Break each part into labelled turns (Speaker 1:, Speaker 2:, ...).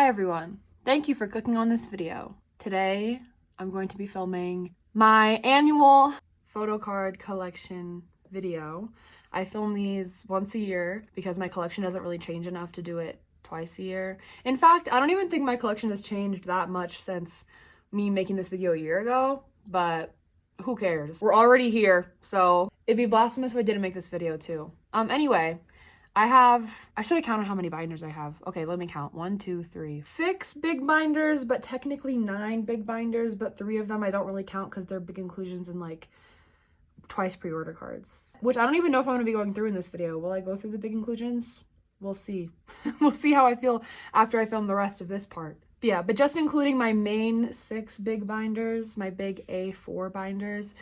Speaker 1: Hi everyone, thank you for clicking on this video. Today, I'm going to be filming my annual photocard collection video. I film these once a year because my collection doesn't really change enough to do it twice a year. In fact, I don't even think my collection has changed that much since me making this video a year ago, but who cares? We're already here, so it'd be blasphemous if I didn't make this video too. Anyway, I should have counted how many binders I have. Okay, let me count. 1, 2, 3, 6 big binders, but technically 9 big binders, but 3 of them I don't really count because they're big inclusions and like twice pre-order cards, which I don't even know if I'm gonna be going through in this video. Will I go through the big inclusions? We'll see. We'll see how I feel after I film the rest of this part. But yeah, but just including my main 6 big binders, my big A4 binders,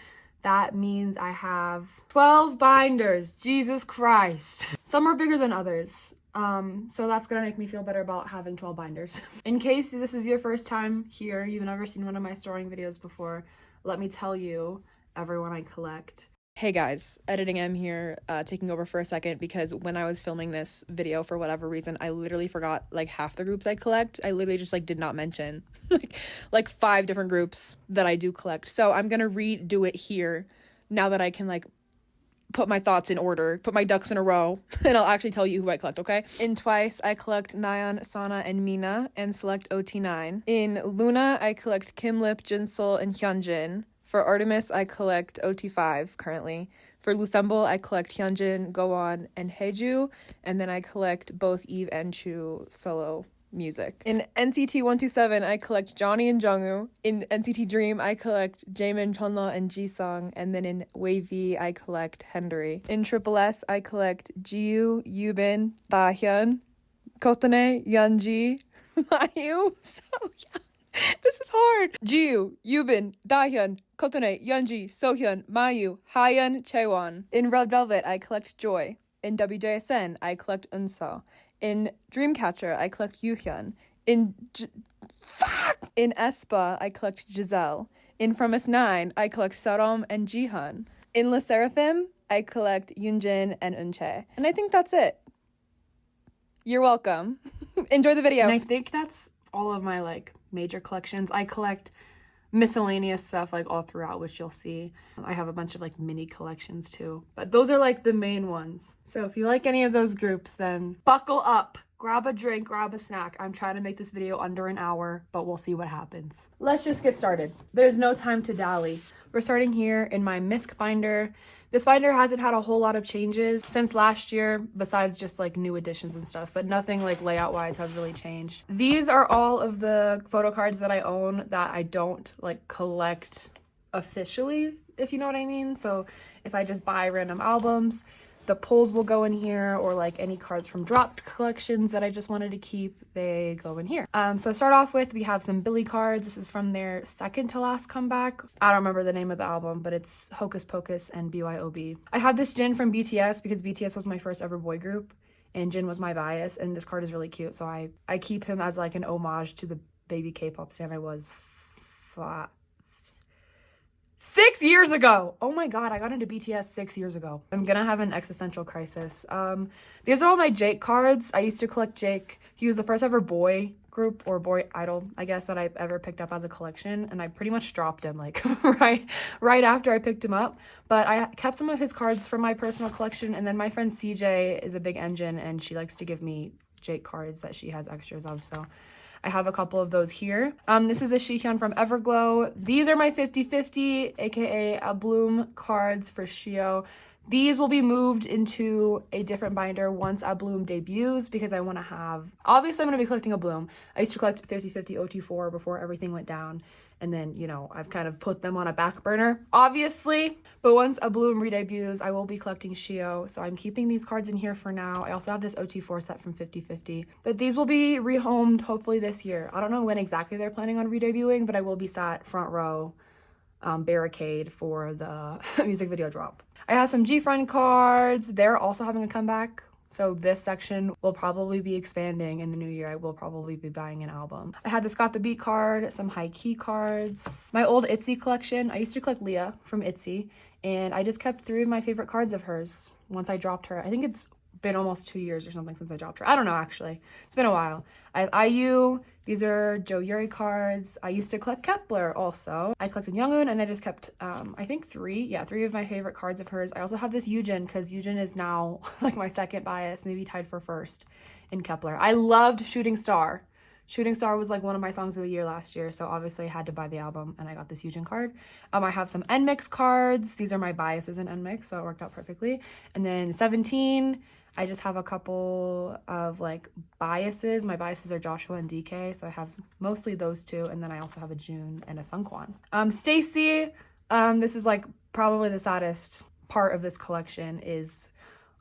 Speaker 1: that means I have 12 binders. Jesus Christ. Some are bigger than others. So that's gonna make me feel better about having 12 binders. In case this is your first time here, you've never seen one of my storing videos before, let me tell you everyone I collect.
Speaker 2: Hey guys, Editing M here, taking over for a second because when I was filming this video, for whatever reason, I literally forgot like half the groups I collect. I literally just like did not mention like 5 different groups that I do collect. So I'm gonna redo it here now that I can like put my thoughts in order, put my ducks in a row, and I'll actually tell you who I collect, okay? In Twice, I collect Nayeon, Sana, and Mina, and select OT9. In Loona, I collect Kim Lip, Jinsol, and Hyunjin. For artms, I collect OT5 currently. For loossemble, I collect Hyunjin, Gowan, and Haeju, and then I collect both Yves and Chuu solo music. In NCT 127, I collect Johnny and Jungwoo. In NCT Dream, I collect Jaemin, Chunla, and Jisung, and then in wayv, I collect Henry. In Triple S, I collect Jiu, Yubin, Dahyun, Kotane, Yeonji, Mayu. So yeah. This is hard. Jiu, Yubin, Dahyun, Kotane, Yeonji, Sohyun, Mayu, Hayeon, Chaewon. In Red Velvet, I collect Joy. In wjsn, I collect Unso. In Dreamcatcher, I collect Yuhyun. In aespa, I collect Giselle. In From S9, I collect Serom and Jihan. In sserafim, I collect Yoonjin and Eunchae. And I think that's it. You're welcome. Enjoy the video.
Speaker 1: And I think that's all of my like major collections. I collect miscellaneous stuff like all throughout, which you'll see. I have a bunch of like mini collections too, but those are like the main ones. So if you like any of those groups, then buckle up, grab a drink, grab a snack. I'm trying to make this video under an hour, but we'll see what happens. Let's just get started. There's no time to dally. We're starting here in my misc binder. This binder hasn't had a whole lot of changes since last year, besides just like new additions and stuff, but nothing like layout wise has really changed. These are all of the photo cards that I own that I don't like collect officially, if you know what I mean. So if I just buy random albums, the pulls will go in here, or like any cards from dropped collections that I just wanted to keep, they go in here. So to start off with, we have some Billy cards. This is from their second to last comeback. I don't remember the name of the album, but it's Hocus Pocus and BYOB. I have this Jin from BTS because BTS was my first ever boy group and Jin was my bias, and this card is really cute. So I keep him as like an homage to the baby K-pop stan I was 6 years ago. Oh my god, I got into BTS 6 years ago. I'm gonna have an existential crisis. These are all my Jake cards. I used to collect Jake. He was the first ever boy group or boy idol, I guess, that I've ever picked up as a collection, and I pretty much dropped him like right after I picked him up. But I kept some of his cards from my personal collection, and then my friend CJ is a big engine and she likes to give me Jake cards that she has extras of, so I have a couple of those here. This is a Shihyun from Everglow. These are my 50/50, aka a Bloom cards for Shio. These will be moved into a different binder once a Bloom debuts because I want to have, obviously I'm going to be collecting a Bloom. I used to collect 50/50 OT4 before everything went down. And then, you know, I've kind of put them on a back burner, obviously. But once a Bloom redebuts, I will be collecting Shio. So I'm keeping these cards in here for now. I also have this OT4 set from 50/50. But these will be rehomed hopefully this year. I don't know when exactly they're planning on redebuting, but I will be sat front row barricade for the music video drop. I have some G-Friend cards. They're also having a comeback. So this section will probably be expanding in the new year. I will probably be buying an album. I had the Scott the Beat card, some high key cards, my old ITZY collection. I used to collect Leah from ITZY, and I just kept 3 of my favorite cards of hers once I dropped her. I think it's been almost 2 years or something since I dropped her. I don't know, actually. It's been a while. I have IU. These are Joe Yuri cards. I used to collect Kepler also. I collected Youngoon, and I just kept, I think three of my favorite cards of hers. I also have this Yujin, because Yujin is now like my second bias, maybe tied for first in Kepler. I loved Shooting Star. Shooting Star was like one of my songs of the year last year, so obviously I had to buy the album, and I got this Yujin card. I have some NMIX cards. These are my biases in NMIX, so it worked out perfectly. And then 17, I just have a couple of like biases. My biases are Joshua and DK, so I have mostly those two, and then I also have a June and a Sungkwan. Stacy, this is like probably the saddest part of this collection is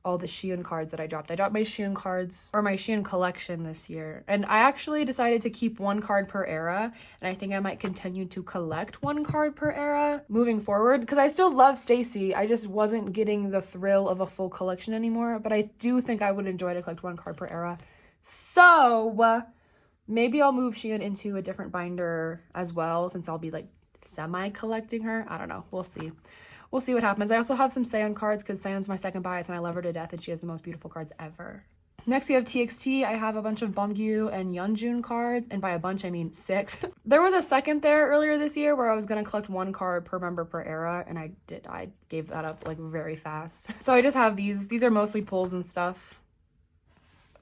Speaker 1: all the Shein cards that I dropped. I dropped my Shein cards, or my Shein collection this year. And I actually decided to keep one card per era, and I think I might continue to collect one card per era moving forward, because I still love Stacy. I just wasn't getting the thrill of a full collection anymore, but I do think I would enjoy to collect one card per era. So maybe I'll move Shein into a different binder as well, since I'll be like semi-collecting her. I don't know. We'll see. We'll see what happens. I also have some Sayeon cards, because Sayeon's my second bias, and I love her to death, and she has the most beautiful cards ever. Next, we have TXT. I have a bunch of Beomgyu and Yeonjun cards, and by a bunch, I mean 6. There was a second there earlier this year where I was going to collect one card per member per era, and I gave that up like very fast. So I just have these. These are mostly pulls and stuff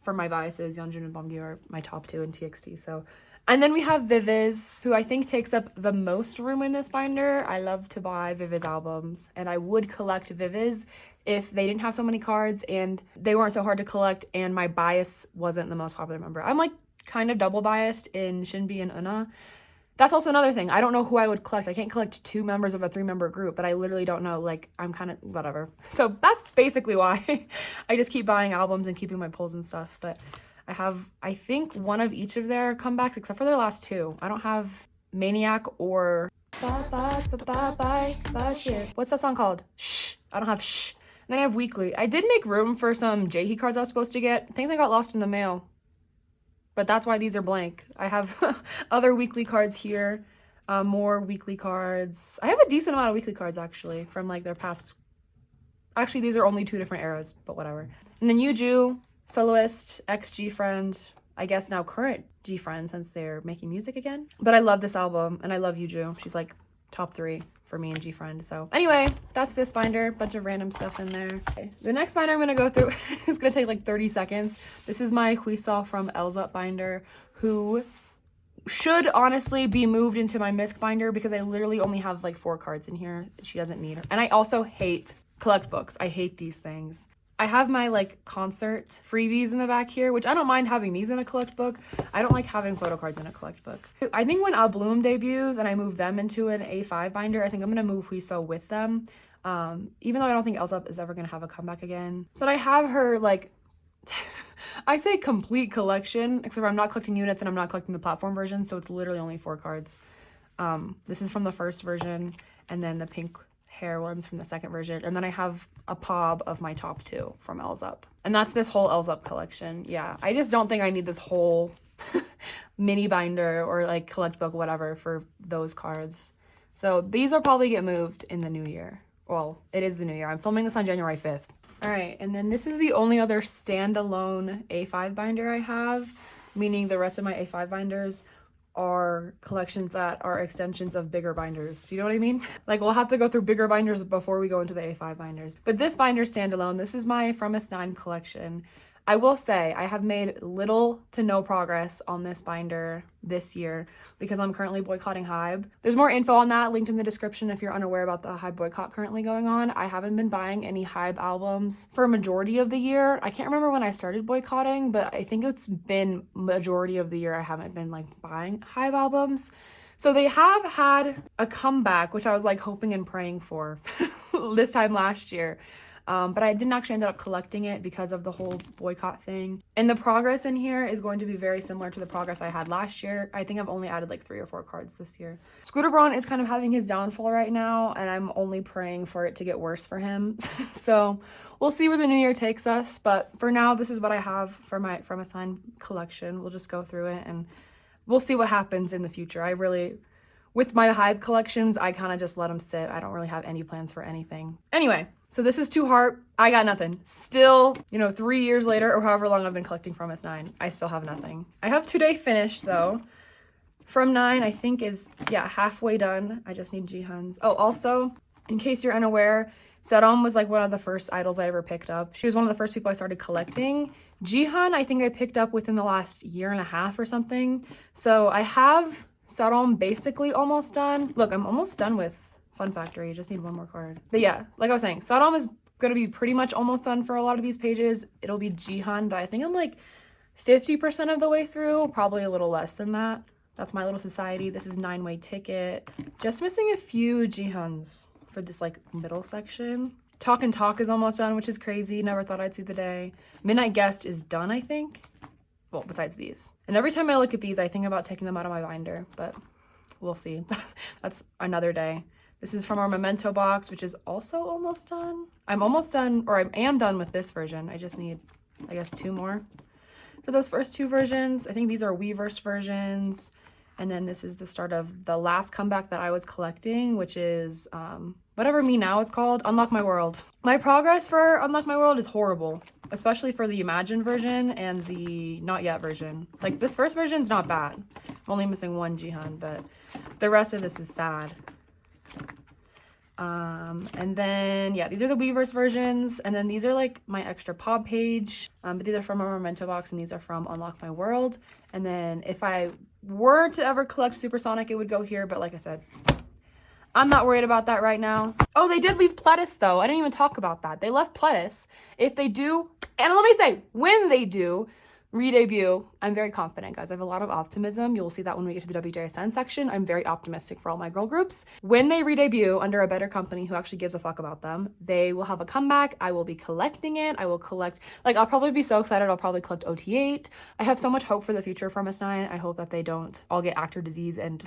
Speaker 1: for my biases. Yeonjun and Beomgyu are my top 2 in TXT, so... And then we have yves, who I think takes up the most room in this binder. I love to buy yves albums, and I would collect yves if they didn't have so many cards and they weren't so hard to collect and my bias wasn't the most popular member. I'm like kind of double biased in Shinbi and Una. That's also another thing. I don't know who I would collect. I can't collect 2 members of a 3-member group, but I literally don't know. Like, I'm kind of whatever. So that's basically why I just keep buying albums and keeping my pulls and stuff. But I have, I think, one of each of their comebacks, except for their last 2. I don't have Maniac or... What's that song called? Shh. I don't have Shh. And then I have Weekly. I did make room for some Jaehee cards I was supposed to get. I think they got lost in the mail. But that's why these are blank. I have other Weekly cards here. More Weekly cards. I have a decent amount of Weekly cards, actually, from like their past... Actually, these are only 2 different eras, but whatever. And then Yuju... Soloist, ex-G-Friend, I guess now current G-Friend since they're making music again. But I love this album, and I love Yuju. She's like top 3 for me and G-Friend. So anyway, that's this binder. Bunch of random stuff in there. Okay. The next binder I'm going to go through is going to take like 30 seconds. This is my Huisao from Elzup binder, who should honestly be moved into my misc binder because I literally only have like 4 cards in here that she doesn't need. And I also hate collect books. I hate these things. I have my like concert freebies in the back here, which I don't mind having these in a collect book. I don't like having photocards in a collect book. I think when Bloom debuts and I move them into an A5 binder, I think I'm gonna move Huisao with them. Even though I don't think Elzup is ever gonna have a comeback again. But I have her like, I say complete collection, except for I'm not collecting units and I'm not collecting the platform version, so it's literally only 4 cards. This is from the first version, and then the pink hair ones from the second version, and then I have a pob of my top 2 from Elzup, and that's this whole Elzup collection. Yeah, I just don't think I need this whole mini binder or like collect book whatever for those cards. So these will probably get moved in the new year. Well, it is the new year. I'm filming this on January 5th. All right, and then this is the only other standalone A5 binder I have, meaning the rest of my A5 binders are collections that are extensions of bigger binders. Do you know what I mean? Like, we'll have to go through bigger binders before we go into the A5 binders. But this binder standalone, this is my From a Stein collection. I will say I have made little to no progress on this binder this year because I'm currently boycotting Hybe. There's more info on that linked in the description if you're unaware about the Hybe boycott currently going on. I haven't been buying any Hybe albums for a majority of the year. I can't remember when I started boycotting, but I think it's been majority of the year I haven't been like buying Hybe albums. So they have had a comeback, which I was like hoping and praying for this time last year. But I didn't actually end up collecting it because of the whole boycott thing. And the progress in here is going to be very similar to the progress I had last year. I think I've only added like 3 or 4 cards this year. Scooter Braun is kind of having his downfall right now, and I'm only praying for it to get worse for him. So we'll see where the new year takes us. But for now, this is what I have for my From a Stein collection. We'll just go through it and we'll see what happens in the future. With my Hybe collections, I kind of just let them sit. I don't really have any plans for anything. Anyway, So this is 2 heart. I got nothing. Still, you know, 3 years later or however long I've been collecting from S9, I still have nothing. I have today finished though. From 9, I think is, yeah, halfway done. I just need Jihan's. Oh, also, in case you're unaware, Saram was like one of the first idols I ever picked up. She was one of the first people I started collecting. Jihan, I think I picked up within the last year and a half or something. So I have Saram basically almost done. Look, I'm almost done with Fun Factory. Just need one more card. But yeah, like I was saying, Saram is going to be pretty much almost done for a lot of these pages. It'll be Jihan, but I think I'm like 50% of the way through, probably a little less than that. That's my little society. This is 9-way ticket. Just missing a few Jihans for this like middle section. Talk and Talk is almost done, which is crazy. Never thought I'd see the day. Midnight Guest is done, I think. Well, besides these. And every time I look at these, I think about taking them out of my binder, but we'll see. That's another day. This is from our Memento box, which is also almost done. I'm almost done, or I am done with this version. I just need, I guess, 2 more for those first 2 versions. I think these are Weverse versions. And then this is the start of the last comeback that I was collecting, which is whatever Me Now is called, Unlock My World. My progress for Unlock My World is horrible, especially for the Imagine version and the Not Yet version. Like this first version is not bad. I'm only missing 1 Jihan, but the rest of this is sad. And then, yeah, these are the Weverse versions. And then these are like my extra pod page. But these are from our Memento box and these are from Unlock My World. And then if I were to ever collect Supersonic, it would go here. But like I said, I'm not worried about that right now. Oh, they did leave Pledis though. I didn't even talk about that. They left Pledis. If they do, and let me say, when they do re-debut, I'm very confident, guys. I have a lot of optimism. You'll see that when we get to the wjsn section. I'm very optimistic for all my girl groups. When they re-debut under a better company who actually gives a fuck about them, they will have a comeback. I will be collecting it. I will collect, like, I'll probably be so excited. I'll probably collect OT8. I have so much hope for the future from S9. I hope that they don't all get actor disease and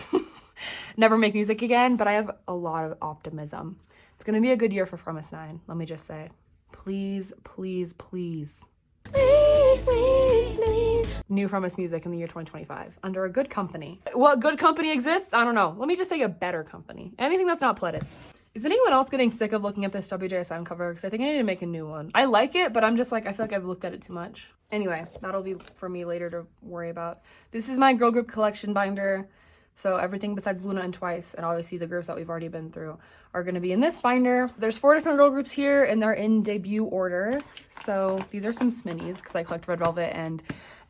Speaker 1: never make music again, but I have a lot of optimism. It's going to be a good year for From S9, let me just say. Please, please, please. Please, please, please. New From Us music in the year 2025 under a good company. What good company exists? I don't know. Let me just say a better company. Anything that's not Pledis. Is anyone else getting sick of looking at this wjsn cover? Because I think I need to make a new one. I like it, but I'm just like, I feel like I've looked at it too much. Anyway, that'll be for me later to worry about. This is my girl group collection binder. So everything besides Loona and Twice, and obviously the groups that we've already been through, are going to be in this binder. There's 4 different girl groups here, and they're in debut order. So these are some sminis, because I collect Red Velvet and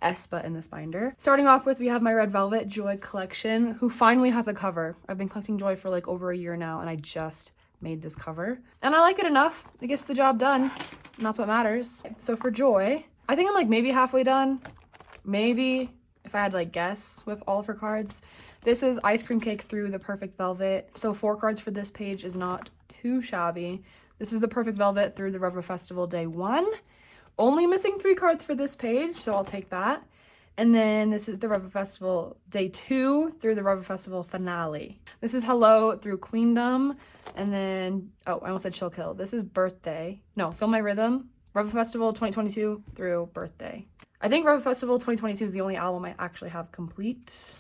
Speaker 1: aespa in this binder. Starting off with, we have my Red Velvet Joy collection, who finally has a cover. I've been collecting Joy for like over a year now, and I just made this cover. And I like it enough. It gets the job done, and that's what matters. So for Joy, I think I'm like maybe halfway done. Maybe, if I had to like guess with all of her cards. This is Ice Cream Cake through the Perfect Velvet. So 4 cards for this page is not too shabby. This is the Perfect Velvet through the Revo Festival Day 1. Only missing 3 cards for this page, so I'll take that. And then this is the Revo Festival Day 2 through the Revo Festival Finale. This is Hello through Queendom. And then, oh, I almost said Chill Kill. This is Birthday. No, Feel My Rhythm. Revo Festival 2022 through Birthday. I think Revo Festival 2022 is the only album I actually have complete.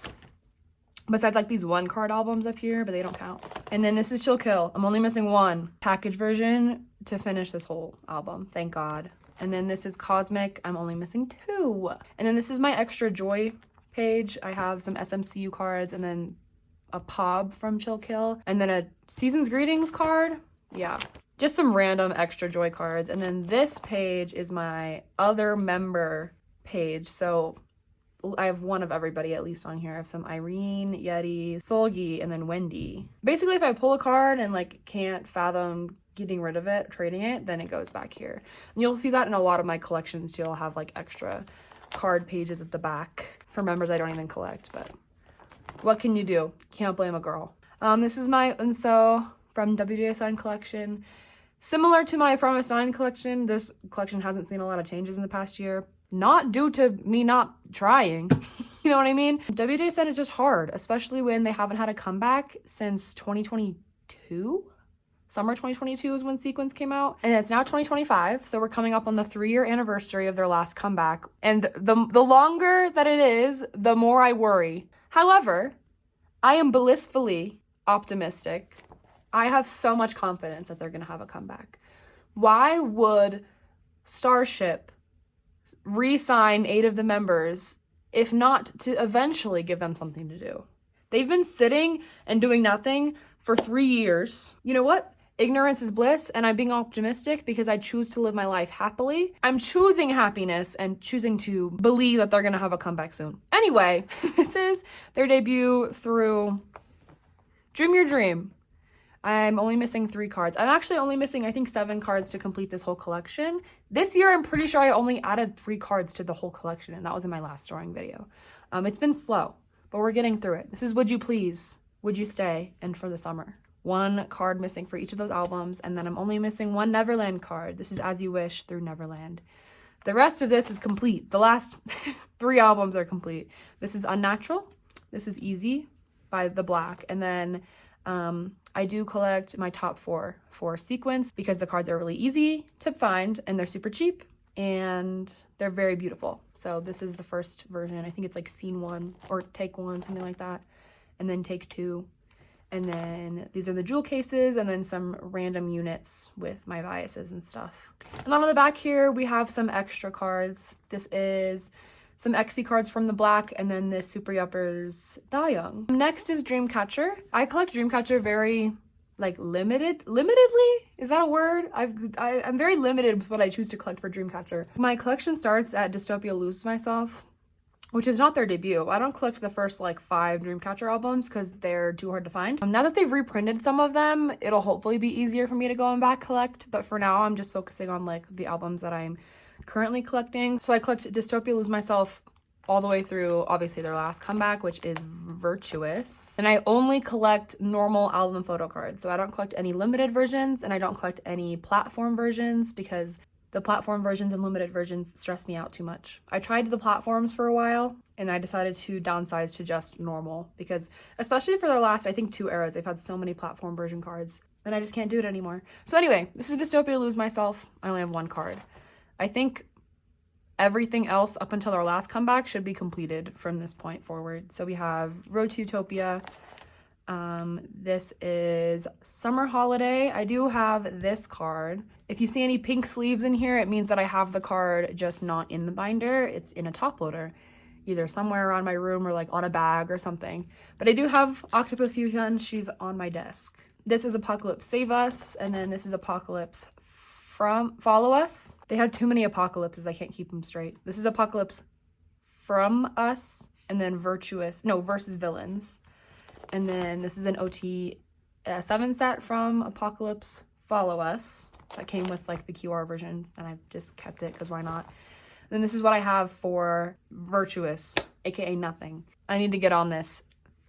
Speaker 1: Besides like these 1 card albums up here, but they don't count. And then this is Chill Kill. I'm only missing 1 package version to finish this whole album. Thank God. And then this is Cosmic. I'm only missing 2. And then this is my extra Joy page. I have some SMCU cards and then a Pob from Chill Kill. And then a Season's Greetings card. Yeah. Just some random extra Joy cards. And then this page is my other member page. So I have 1 of everybody at least on here. I have some Irene, Yeti, Solgi, and then Wendy. Basically, if I pull a card and like can't fathom getting rid of it, trading it, then it goes back here. And you'll see that in a lot of my collections too. I'll have like extra card pages at the back for members I don't even collect, but what can you do? Can't blame a girl. This is my Unso from wjsn collection. Similar to my From S9 collection, this collection hasn't seen a lot of changes in the past year. Not due to me not trying, you know what I mean? wjsn is just hard, especially when they haven't had a comeback since 2022? Summer 2022 is when Sequence came out, and it's now 2025, so we're coming up on the 3-year anniversary of their last comeback, and the longer that it is, the more I worry. However, I am blissfully optimistic. I have so much confidence that they're gonna have a comeback. Why would Starship re-sign 8 of the members if not to eventually give them something to do? They've been sitting and doing nothing for 3 years. You know what? Ignorance is bliss, and I'm being optimistic because I choose to live my life happily. I'm choosing happiness and choosing to believe that they're gonna have a comeback soon. Anyway, this is their debut through Dream Your Dream. I'm only missing 3 cards. I'm actually only missing, I think, 7 cards to complete this whole collection. This year, I'm pretty sure I only added 3 cards to the whole collection, and that was in my last drawing video. It's been slow, but we're getting through it. This is Would You Please, Would You Stay, and For the Summer. 1 card missing for each of those albums, and then I'm only missing 1 Neverland card. This is As You Wish through Neverland. The rest of this is complete. The last 3 albums are complete. This is Unnatural. This is Easy by The Black. And then I do collect my top 4 for Sequence because the cards are really easy to find and they're super cheap and they're very beautiful. So this is the first version. I think it's like scene 1 or take 1, something like that. And then take 2. And then these are the jewel cases and then some random units with my biases and stuff. And on the back here, we have some extra cards. This is some XC cards from The Black and then this Super Yuppers Da Young. Next is Dreamcatcher. I collect Dreamcatcher very like limitedly? Is that a word? I'm very limited with what I choose to collect for Dreamcatcher. My collection starts at Dystopia Lose Myself, which is not their debut. I don't collect the first like 5 Dreamcatcher albums because they're too hard to find. Now that they've reprinted some of them, it'll hopefully be easier for me to go and back collect. But for now, I'm just focusing on like the albums that I'm currently collecting. So I collect Dystopia Lose Myself all the way through, obviously, their last comeback, which is Virtuous. And I only collect normal album photo cards. So I don't collect any limited versions and I don't collect any platform versions because the platform versions and limited versions stress me out too much. I tried the platforms for a while and I decided to downsize to just normal because especially for their last, I think 2 eras, they've had so many platform version cards and I just can't do it anymore. So anyway, this is Dystopia Lose Myself. I only have 1 card. I think everything else up until their last comeback should be completed from this point forward. So we have Road to Utopia. This is Summer Holiday. I do have this card. If you see any pink sleeves in here, it means that I have the card just not in the binder. It's in a top loader, either somewhere around my room or like on a bag or something. But I do have Octopus Yuhyun. She's on my desk. This is Apocalypse Save Us, and then this is Apocalypse from Follow Us. They have too many apocalypses. I can't keep them straight. This is Apocalypse from Us, and then Versus Villains. And then this is an OT 7 set from Apocalypse Follow Us that came with like the QR version, and I just kept it because why not? And then this is what I have for Virtuous, aka Nothing. I need to get on this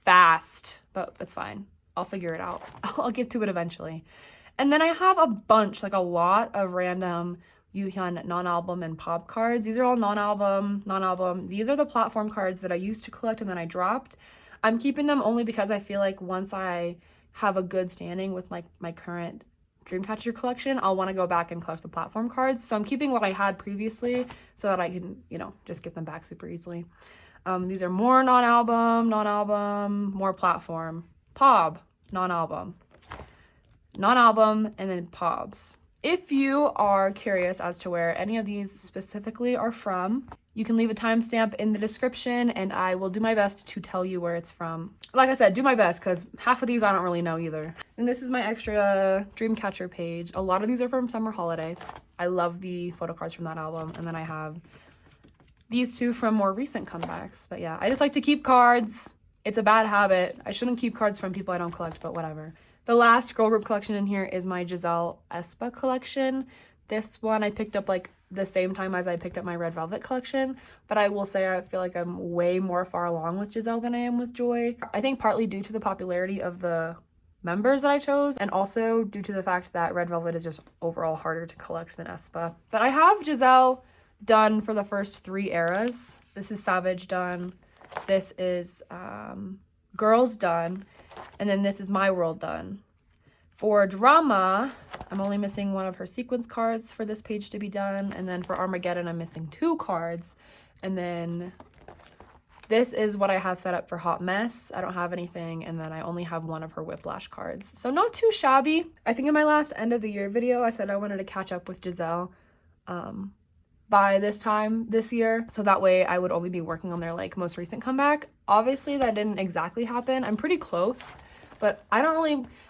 Speaker 1: fast, but it's fine. I'll figure it out. I'll get to it eventually. And then I have a bunch, like a lot of random Yuhyun non-album and pop cards. These are all non-album. These are the platform cards that I used to collect and then I dropped. I'm keeping them only because I feel like once I have a good standing with like my current Dreamcatcher collection, I'll want to go back and collect the platform cards. So I'm keeping what I had previously so that I can, just get them back super easily. These are more non-album, more platform. Pob, non-album, and then pobs. If you are curious as to where any of these specifically are from, you can leave a timestamp in the description and I will do my best to tell you where it's from. Like I said, do my best because half of these I don't really know either. And this is my extra Dreamcatcher page. A lot of these are from Summer Holiday. I love the photo cards from that album. And then I have these 2 from more recent comebacks. But yeah, I just like to keep cards. It's a bad habit. I shouldn't keep cards from people I don't collect, but whatever. The last girl group collection in here is my Giselle aespa collection. This one I picked up like the same time as I picked up my Red Velvet collection, but I will say I feel like I'm way more far along with Giselle than I am with Joy. I think partly due to the popularity of the members that I chose, and also due to the fact that Red Velvet is just overall harder to collect than aespa. But I have Giselle done for the first 3 eras. This is Savage done. This is Girls done. And then this is My World done. For Drama, I'm only missing 1 of her sequence cards for this page to be done. And then for Armageddon, I'm missing 2 cards. And then This is what I have set up for Hot Mess. I don't have anything, and then I only have one of her Whiplash cards. So not too shabby. I think in my last end of the year video, I said I wanted to catch up with Giselle by this time this year. So that way I would only be working on their like most recent comeback. Obviously that didn't exactly happen. I'm pretty close, but I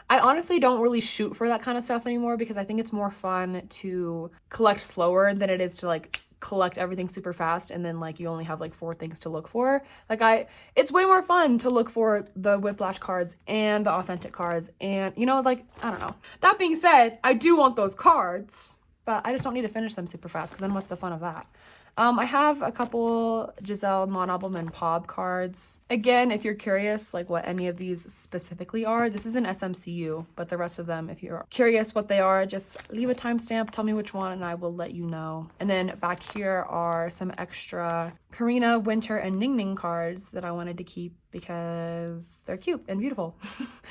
Speaker 1: honestly don't really shoot for that kind of stuff anymore because I think it's more fun to collect slower than it is to like collect everything super fast and then like you only have like 4 things to look for. Like it's way more fun to look for the Whiplash cards and the authentic cards, and you know, like I don't know. That being said, I do want those cards, but I just don't need to finish them super fast because then what's the fun of that? I have a couple Giselle non-album and POB cards. Again, if you're curious like what any of these specifically are, this is an SMCU, but the rest of them, if you're curious what they are, just leave a timestamp, tell me which one, and I will let you know. And then back here are some extra Karina, Winter, and Ning Ning cards that I wanted to keep because they're cute and beautiful.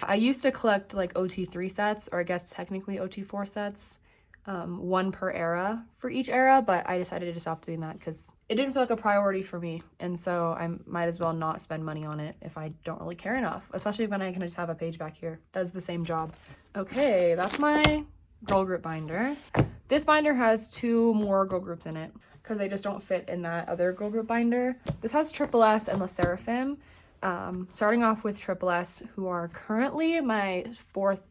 Speaker 1: I used to collect like OT3 sets, or I guess technically OT4 sets. 1 per era for each era, but I decided to stop doing that because it didn't feel like a priority for me, and so I might as well not spend money on it if I don't really care enough, especially when I can just have a page back here. Does the same job. Okay, that's my girl group binder. This binder has 2 more girl groups in it because they just don't fit in that other girl group binder. This has Triple S and sserafim. Starting off with Triple S, who are currently my 4th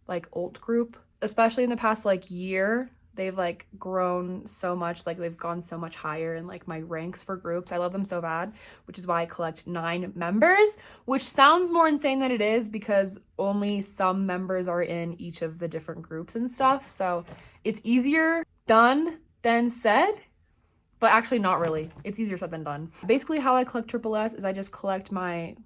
Speaker 1: like alt group. Especially in the past like year, they've like grown so much, like they've gone so much higher in like my ranks for groups. I love them so bad, which is why I collect 9 members, which sounds more insane than it is because only some members are in each of the different groups and stuff. So it's easier done than said, but actually not really. It's easier said than done. Basically how I collect Triple S is I just collect my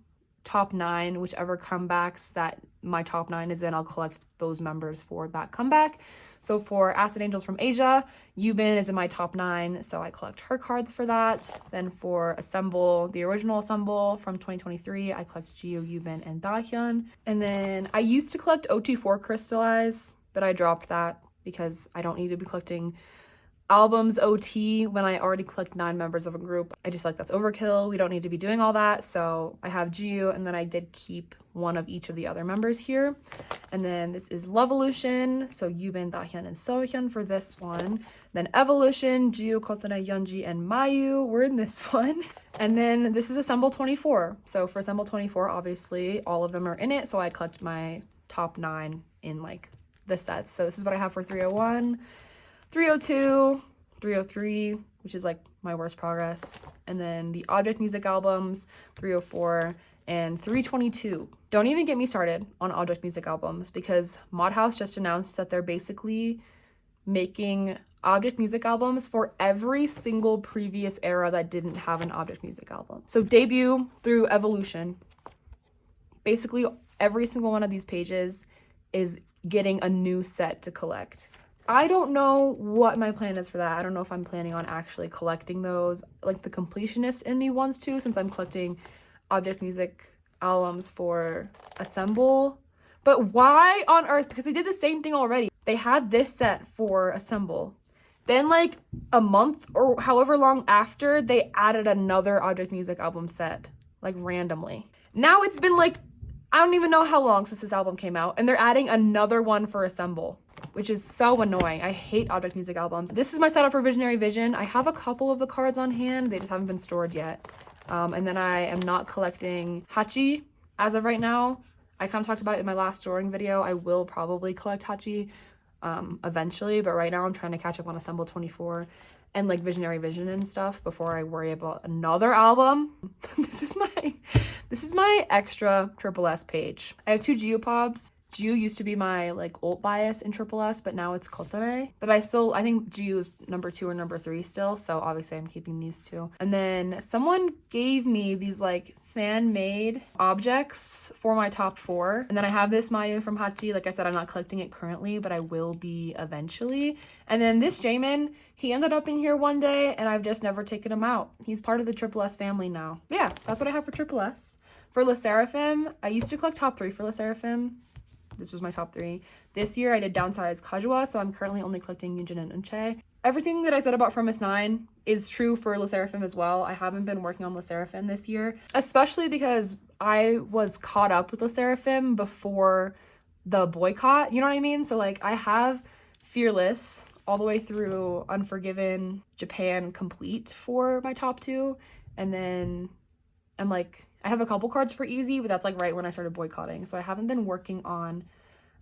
Speaker 1: top 9, whichever comebacks that my top 9 is in, I'll collect those members for that comeback. So for Acid Angels from Asia, Yubin is in my top 9, so I collect her cards for that. Then for Assemble, the original Assemble from 2023, I collect Chuu, Yubin, and Dahyun. And then I used to collect OT4 Crystallize, but I dropped that because I don't need to be collecting albums OT when I already collect 9 members of a group. I just feel like that's overkill. We don't need to be doing all that. So I have Chuu, and then I did keep one of each of the other members here. And then this is Lovevolution, so Yubin, Dahyun, and Sohyun for this one. Then Evolution, Chuu, Kotana, Yeonji, and Mayu were in this one. And then this is Assemble 24. So for Assemble 24, obviously all of them are in it. So I collect my top 9 in like the sets. So this is what I have for 301. 302, 303, which is like my worst progress, and then the Object Music albums, 304, and 322. Don't even get me started on Object Music albums because Modhouse just announced that they're basically making Object Music albums for every single previous era that didn't have an Object Music album. So debut through Evolution, basically every single one of these pages is getting a new set to collect. I don't know what my plan is for that. I don't know if I'm planning on actually collecting those. Like the completionist in me wants to, since I'm collecting Object Music albums for Assemble. But why on earth? Because they did the same thing already. They had this set for Assemble. Then like a month or however long after, they added another Object Music album set, like randomly. Now it's been like, I don't even know how long since this album came out, and they're adding another one for Assemble, which is so annoying. I hate Object Music albums. This is my setup for Visionary Vision. I have a couple of the cards on hand. They just haven't been stored yet. And then I am not collecting Hachi as of right now. I kind of talked about it in my last storing video. I will probably collect Hachi eventually, but right now I'm trying to catch up on Assemble 24 and like Visionary Vision and stuff before I worry about another album. This is my extra Triple S page. I have 2 Geopobs. Chuu used to be my like alt bias in Triple S, but now it's Kotare. But I think Chuu is number 2 or number 3 still, so obviously I'm keeping these 2. And then someone gave me these like fan-made objects for my top 4. And then I have this Mayu from Hachi. Like I said, I'm not collecting it currently, but I will be eventually. And then this Jamin, he ended up in here one day, and I've just never taken him out. He's part of the Triple S family now. But yeah, that's what I have for Triple S. For sserafim, I used to collect top 3 for sserafim. This was my top 3. This year I did downsize Kajua, so I'm currently only collecting Yunjin and Unche. everything that I said about From Miss 9 is true for Le Sserafim as well. I haven't been working on Le Sserafim this year, especially because I was caught up with Le Sserafim before the boycott, you know what I mean? So like I have Fearless all the way through Unforgiven, Japan complete for my top 2, and then I'm like, I have a couple cards for Easy, but that's like right when I started boycotting. So I haven't been working on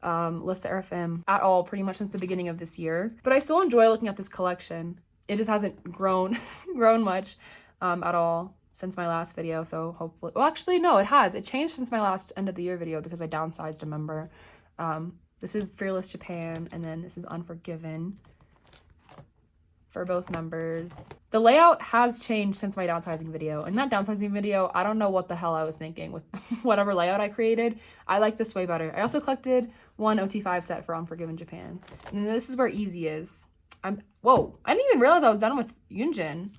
Speaker 1: Le Sserafim at all pretty much since the beginning of this year. But I still enjoy looking at this collection. It just hasn't grown much at all since my last video. So hopefully, well, actually, no, it has. It changed since my last end of the year video because I downsized a member. This is Fearless Japan, and then this is Unforgiven for both members. The layout has changed since my downsizing video. In that downsizing video, I don't know what the hell I was thinking with whatever layout I created. I like this way better. I also collected one OT5 set for Unforgiven Japan. And this is where Easy is. Whoa, I didn't even realize I was done with Yunjin.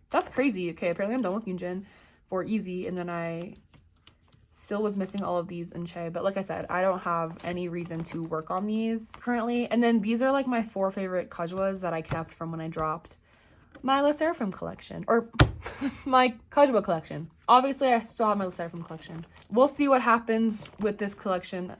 Speaker 1: That's crazy. Okay, apparently I'm done with Yunjin for Easy, and then I still was missing all of these in Che, but like I said, I don't have any reason to work on these currently. And then these are like my 4 favorite Kajuas that I kept from when I dropped my Le Sserafim collection, or my Kajua collection. Obviously, I still have my Le Sserafim collection. We'll see what happens with this collection.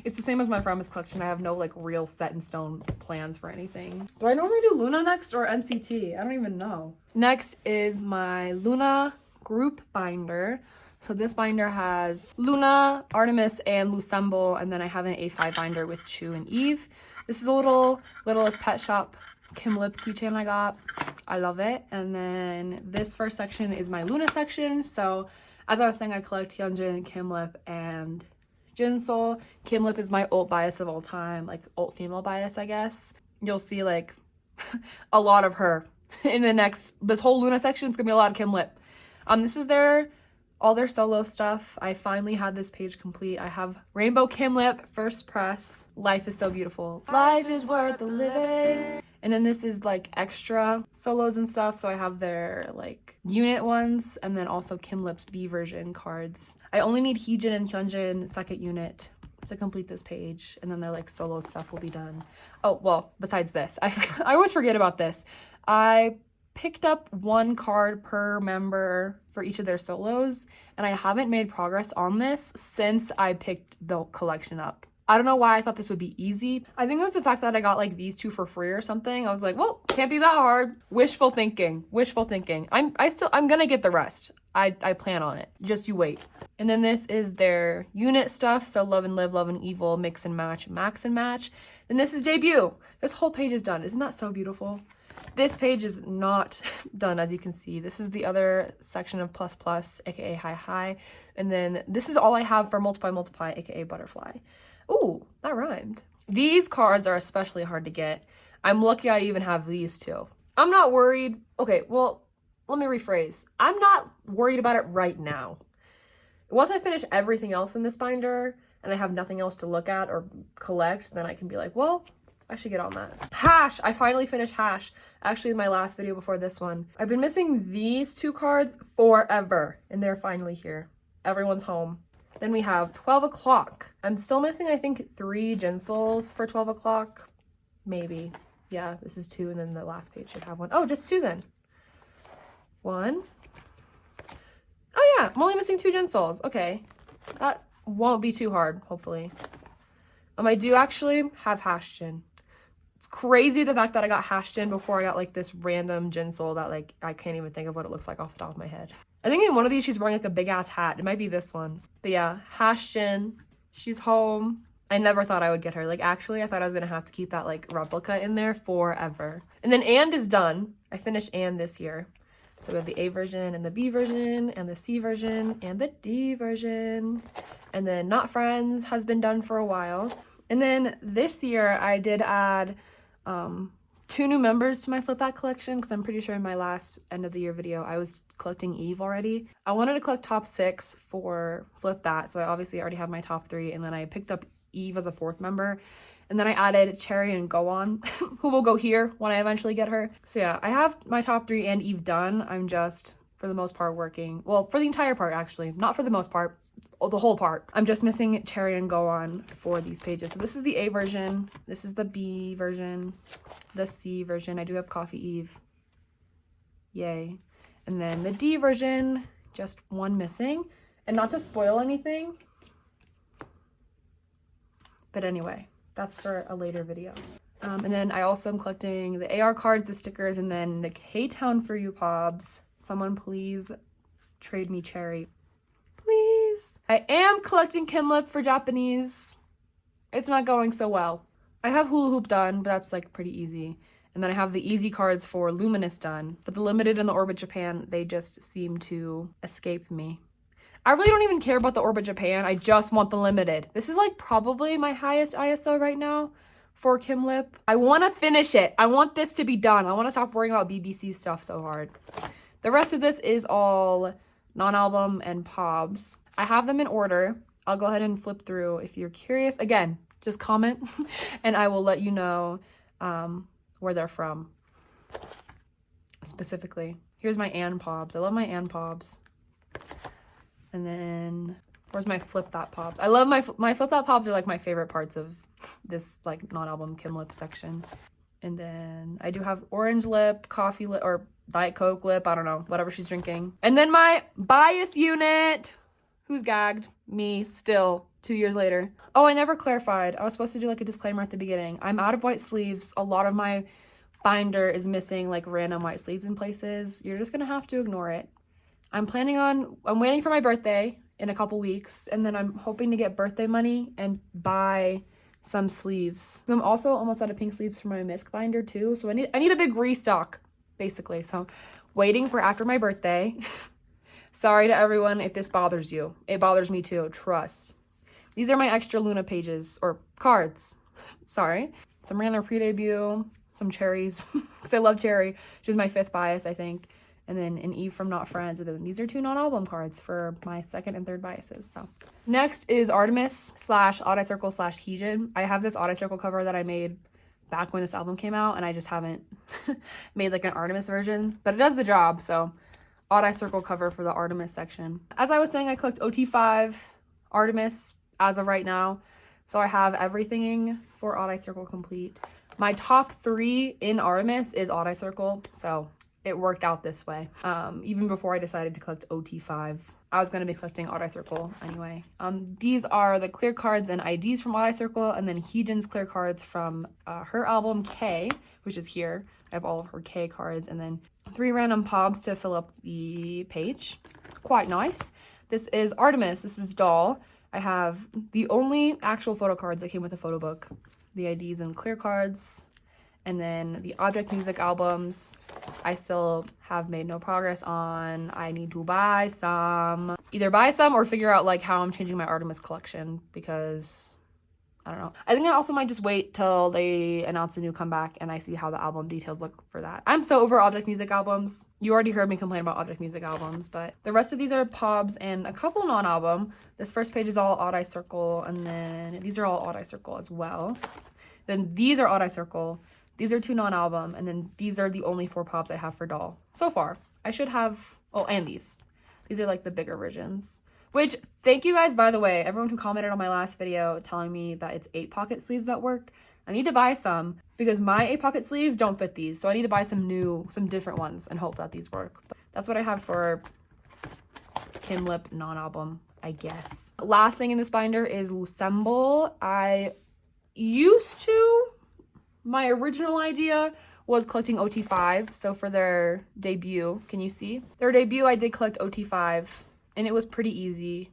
Speaker 1: It's the same as my From collection. I have no like real set in stone plans for anything. Do I normally do Loona next or NCT? I don't even know. Next is my Loona group binder. So this binder has Loona, Artemis, and Loossemble, and then I have an A5 binder with Chuu and Yves. This is a littlest pet shop Kim Lip keychain I got. I love it. And then this first section is my Loona section. So as I was saying, I collect Hyunjin, Kim Lip, and Jinsol. Kim Lip is my ult bias of all time, like ult female bias, I guess. You'll see like a lot of her in this whole Loona section. It's gonna be a lot of Kim Lip. This is all their solo stuff. I finally had this page complete. I have Rainbow Kim Lip, first press. Life is so beautiful. Life is worth the living. And then this is like extra solos and stuff. So I have their like unit ones, and then also Kim Lip's B version cards. I only need Heejin and Hyunjin second unit to complete this page, and then their like solo stuff will be done. Oh, well, besides this, I always forget about this. I picked up 1 card per member for each of their solos, and I haven't made progress on this since I picked the collection up. I don't know why I thought this would be easy. I think it was the fact that I got like these 2 for free or something. I was like, well, can't be that hard. Wishful thinking. I'm gonna get the rest. I plan on it. Just you wait. And then this is their unit stuff. So Love and Live, Love and Evil, Mix and Match, Max and Match. Then this is Debut. This whole page is done. Isn't that so beautiful? This page is not done, as you can see. This is the other section of Plus Plus, aka Hi Hi. And then this is all I have for Multiply Multiply, aka Butterfly. Ooh, that rhymed. These cards are especially hard to get. I'm lucky I even have these 2. I'm not worried. Okay, well, let me rephrase. I'm not worried about it right now. Once I finish everything else in this binder and I have nothing else to look at or collect, then I can be like, well, I should get on that. Hash! I finally finished Hash. Actually, my last video before this one. I've been missing these 2 cards forever, and they're finally here. Everyone's home. Then we have 12 o'clock. I'm still missing, I think, 3 Jinsols for 12 o'clock. Maybe. Yeah, this is 2, and then the last page should have 1. Oh, just 2 then. 1. Oh yeah, I'm only missing 2 Jinsols. Okay. That won't be too hard, hopefully. I do actually have Hashjin. It's crazy the fact that I got Hashjin before I got like this random Jinsol that like I can't even think of what it looks like off the top of my head. I think in one of these she's wearing like a big ass hat. It might be this one. But yeah, Hashjin. She's home. I never thought I would get her. Like actually I thought I was gonna have to keep that like replica in there forever. And then And is done. I finished And this year. So we have the A version and the B version and the C version and the D version. And then Not Friends has been done for a while. And then this year I did add 2 new members to my Flip That collection because I'm pretty sure in my last end of the year video I was collecting Yves already. I wanted to collect top 6 for Flip That, so I obviously already have my top 3, and then I picked up Yves as a 4th member. And then I added Cherry and Go-On, who will go here when I eventually get her. So yeah, I have my top 3 and Yves done. I'm just, for the most part, working. Well, for the entire part, actually. Not for the most part. the whole part. I'm just missing Cherry and Go On for these pages. So this is the A version. This is the B version. The C version. I do have Coffee Eve. Yay. And then the D version, just one missing. And not to spoil anything, but anyway, that's for a later video. And then I also am collecting the AR cards, the stickers, and then the K-Town for you pobs. Someone please trade me Cherry. Please. I am collecting Kinlip for Japanese. It's not going so well. I have Hula Hoop done, but that's like pretty easy. And then I have the easy cards for Luminous done. But the Limited and the Orbit Japan, they just seem to escape me. I really don't even care about the Orbit Japan. I just want the Limited. This is like probably my highest ISO right now for Kinlip. I want to finish it. I want this to be done. I want to stop worrying about BBC stuff so hard. The rest of this is all non-album and pobs. I have them in order. I'll go ahead and flip through. If you're curious, again, just comment and I will let you know where they're from specifically. Here's my Ann pobs. I love my Ann pobs. And then where's my Flip That pobs? I love my Flip That pobs are like my favorite parts of this like non-album Kinlip section. And then I do have Orange Lip, Coffee Lip, or Diet Coke Lip, I don't know, whatever she's drinking. And then my bias unit. Who's gagged? Me, still, 2 years later. Oh, I never clarified. I was supposed to do like a disclaimer at the beginning. I'm out of white sleeves. A lot of my binder is missing like random white sleeves in places. You're just gonna have to ignore it. I'm waiting for my birthday in a couple weeks, and then I'm hoping to get birthday money and buy some sleeves. I'm also almost out of pink sleeves for my misc binder too, so I need a big restock, basically. So waiting for after my birthday. Sorry to everyone if this bothers you. It bothers me too, trust. These are my extra Loona pages, or cards. Sorry. Some random pre-debut, some cherries, because I love Cherry. She's my 5th bias, I think. And then an Eve from Not Friends. And then these are 2 non-album cards for my 2nd and 3rd biases. So next is Artemis / Odd Eye Circle / Heejin. I have this Odd Eye Circle cover that I made back when this album came out, and I just haven't made like an Artemis version, but it does the job. So Odd Eye Circle cover for the Artemis section. As I was saying, I collect OT5 Artemis as of right now. So I have everything for Odd Eye Circle complete. My top 3 in Artemis is Odd Eye Circle, so it worked out this way. Even before I decided to collect OT5, I was going to be collecting Odd Eye Circle anyway. These are the clear cards and IDs from Odd Eye Circle, and then Heejin's clear cards from her album K, which is here. I have all of her K cards, and then 3 random pobs to fill up the page. Quite nice. This is Artemis. This is Doll. I have the only actual photo cards that came with the photo book. The IDs and clear cards. And then the Object Music albums, I still have made no progress on. I need to buy some. Either buy some or figure out like how I'm changing my Artemis collection, because I don't know. I think I also might just wait till they announce a new comeback and I see how the album details look for that. I'm so over Object Music albums. You already heard me complain about Object Music albums, but the rest of these are pobs and a couple non-album. This first page is all Odd Eye Circle, and then these are all Odd Eye Circle as well. Then these are Odd Eye Circle. These are 2 non-album, and then these are the only 4 pobs I have for Doll so far. I should have, oh, and these. These are like the bigger versions. Which, thank you guys, by the way, everyone who commented on my last video telling me that it's 8 pocket sleeves that work. I need to buy some because my 8 pocket sleeves don't fit these. So I need to buy some different ones and hope that these work. But that's what I have for Kinlip non-album, I guess. Last thing in this binder is loossemble. My original idea was collecting OT5. So for their debut, can you see? Their debut, I did collect OT5. And it was pretty easy.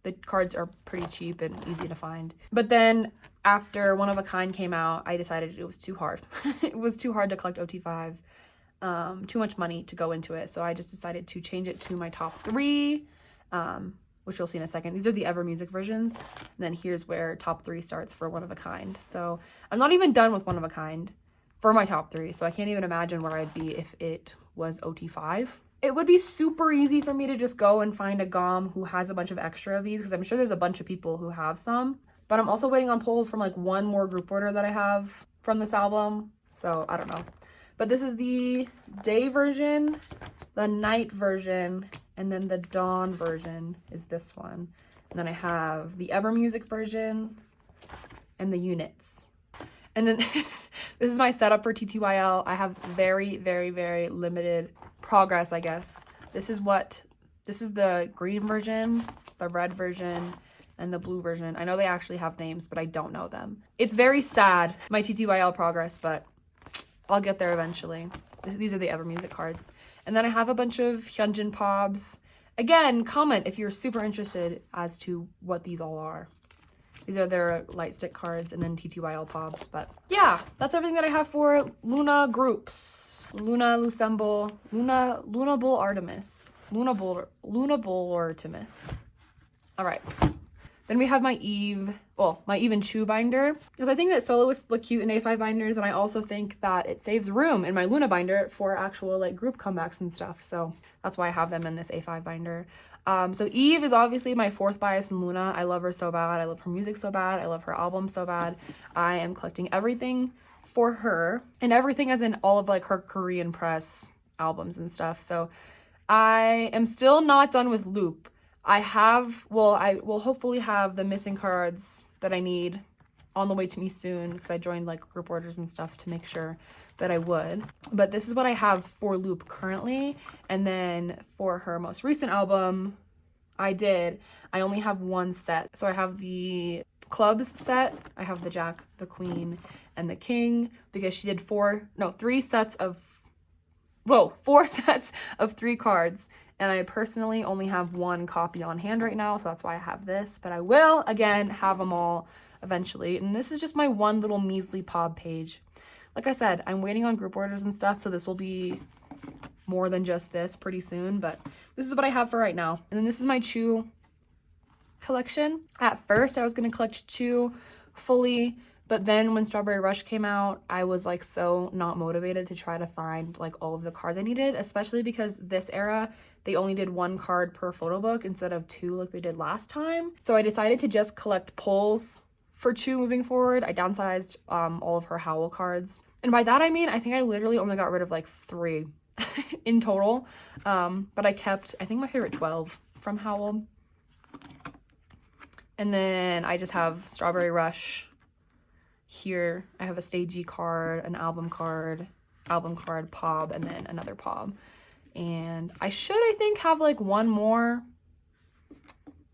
Speaker 1: The cards are pretty cheap and easy to find. But then after One of a Kind came out, I decided it was too hard. It was too hard to collect OT5. Too much money to go into it. So I just decided to change it to my top 3, which you'll see in a second. These are the Ever Music versions. And then here's where top 3 starts for One of a Kind. So I'm not even done with One of a Kind for my top 3. So I can't even imagine where I'd be if it was OT5. It would be super easy for me to just go and find a GOM who has a bunch of extra of these, because I'm sure there's a bunch of people who have some. But I'm also waiting on polls from like one more group order that I have from this album. So I don't know. But this is the day version, the night version, and then the dawn version is this one. And then I have the Ever Music version and the units. And then this is my setup for TTYL. I have very, very, very limited progress, I guess. This is the green version, the red version, and the blue version. I know they actually have names, but I don't know them. It's very sad, my TTYL progress, but I'll get there eventually. These are the Ever Music cards. And then I have a bunch of Hyunjin Pobs. Again, comment if you're super interested as to what these all are. These are their light stick cards and then TTYL Pobs. But yeah, that's everything that I have for Loona groups. Loona, loossemble, Loona Bull Artemis. Loona Bull Artemis. All right. Then we have my yves, my yves and chuu binder, because I think that soloists look cute in A5 binders, and I also think that it saves room in my Loona binder for actual like group comebacks and stuff. So that's why I have them in this A5 binder. So yves is obviously my fourth bias in Loona. I love her so bad. I love her music so bad. I love her album so bad. I am collecting everything for her, and everything as in all of like her Korean press albums and stuff. So I am still not done with Loop. I will hopefully have the missing cards that I need on the way to me soon, because I joined like group orders and stuff to make sure that I would. But this is what I have for Loop currently. And then for her most recent album, I only have one set. So I have the clubs set, I have the Jack, the Queen, and the King, because she did four sets of 3 cards. And I personally only have one copy on hand right now, so that's why I have this. But I will, again, have them all eventually. And this is just my one little measly pod page. Like I said, I'm waiting on group orders and stuff, so this will be more than just this pretty soon. But this is what I have for right now. And then this is my chuu collection. At first, I was going to collect chuu fully, but then when Strawberry Rush came out, I was like so not motivated to try to find like all of the cards I needed, especially because this era, they only did 1 card per photo book instead of 2 like they did last time. So I decided to just collect pulls for chuu moving forward. I downsized all of her Howl cards. And by that I mean, I think I literally only got rid of like 3 in total. But I kept, I think my favorite 12 from Howl. And then I just have Strawberry Rush. Here I have a stayc card, an album card, pob, and then another pob. And I think have like one more,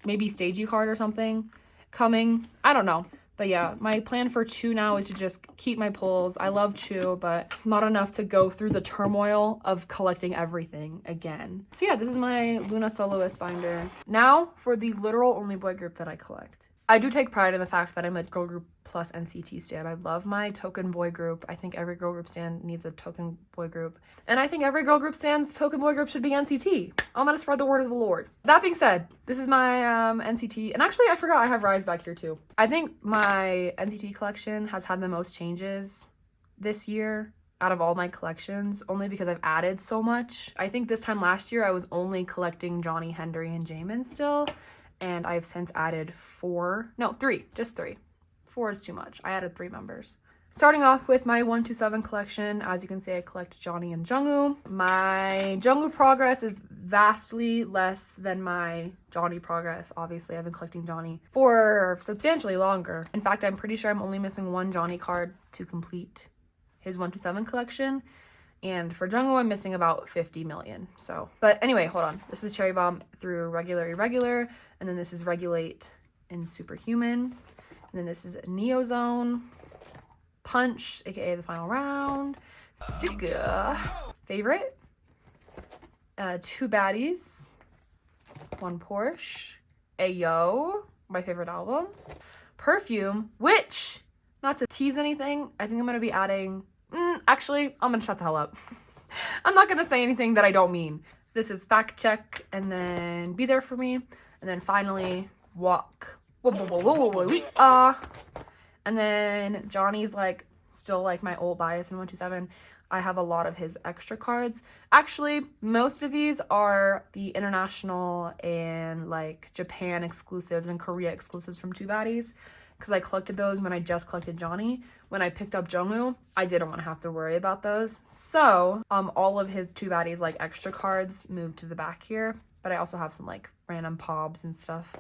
Speaker 1: maybe stagey card or something coming. I don't know. But yeah, my plan for chuu now is to just keep my pulls. I love chuu, but not enough to go through the turmoil of collecting everything again. So yeah, this is my Loona soloist binder. Now for the literal only boy group that I collect. I do take pride in the fact that I'm a girl group plus NCT stan. I love my token boy group. I think every girl group stan needs a token boy group. And I think every girl group stan's token boy group should be NCT. I'm gonna spread the word of the Lord. That being said, this is my NCT. And actually, I forgot I have riize back here too. I think my NCT collection has had the most changes this year out of all my collections, only because I've added so much. I think this time last year, I was only collecting Johnny, Henry, and Jamin still. And I've since added 3, just 3. 4 is too much. I added 3 members. Starting off with my 127 collection, as you can see, I collect Johnny and Jungwoo. My Jungwoo progress is vastly less than my Johnny progress. Obviously, I've been collecting Johnny for substantially longer. In fact, I'm pretty sure I'm only missing 1 Johnny card to complete his 127 collection. And for Jungwoo, I'm missing about 50 million. So, but anyway, hold on. This is Cherry Bomb through regular, irregular. And then this is Regulate in Superhuman. And then this is Neozone, Punch, aka the final round, Suga, Favorite, 2 Baddies, 1 Porsche, Ayo, my favorite album, Perfume, which, not to tease anything, I think I'm going to be adding, actually, I'm going to shut the hell up. I'm not going to say anything that I don't mean. This is Fact Check, and then Be There For Me, and then finally, Walk. And then Johnny's like still like my old bias in 127. I have a lot of his extra cards. Actually, most of these are the international and like Japan exclusives and Korea exclusives from 2 Baddies. because I collected those when I just collected Johnny. When I picked up Jungwoo, I didn't want to have to worry about those. So all of his Two Baddies like extra cards moved to the back here, but I also have some like random pobs and stuff.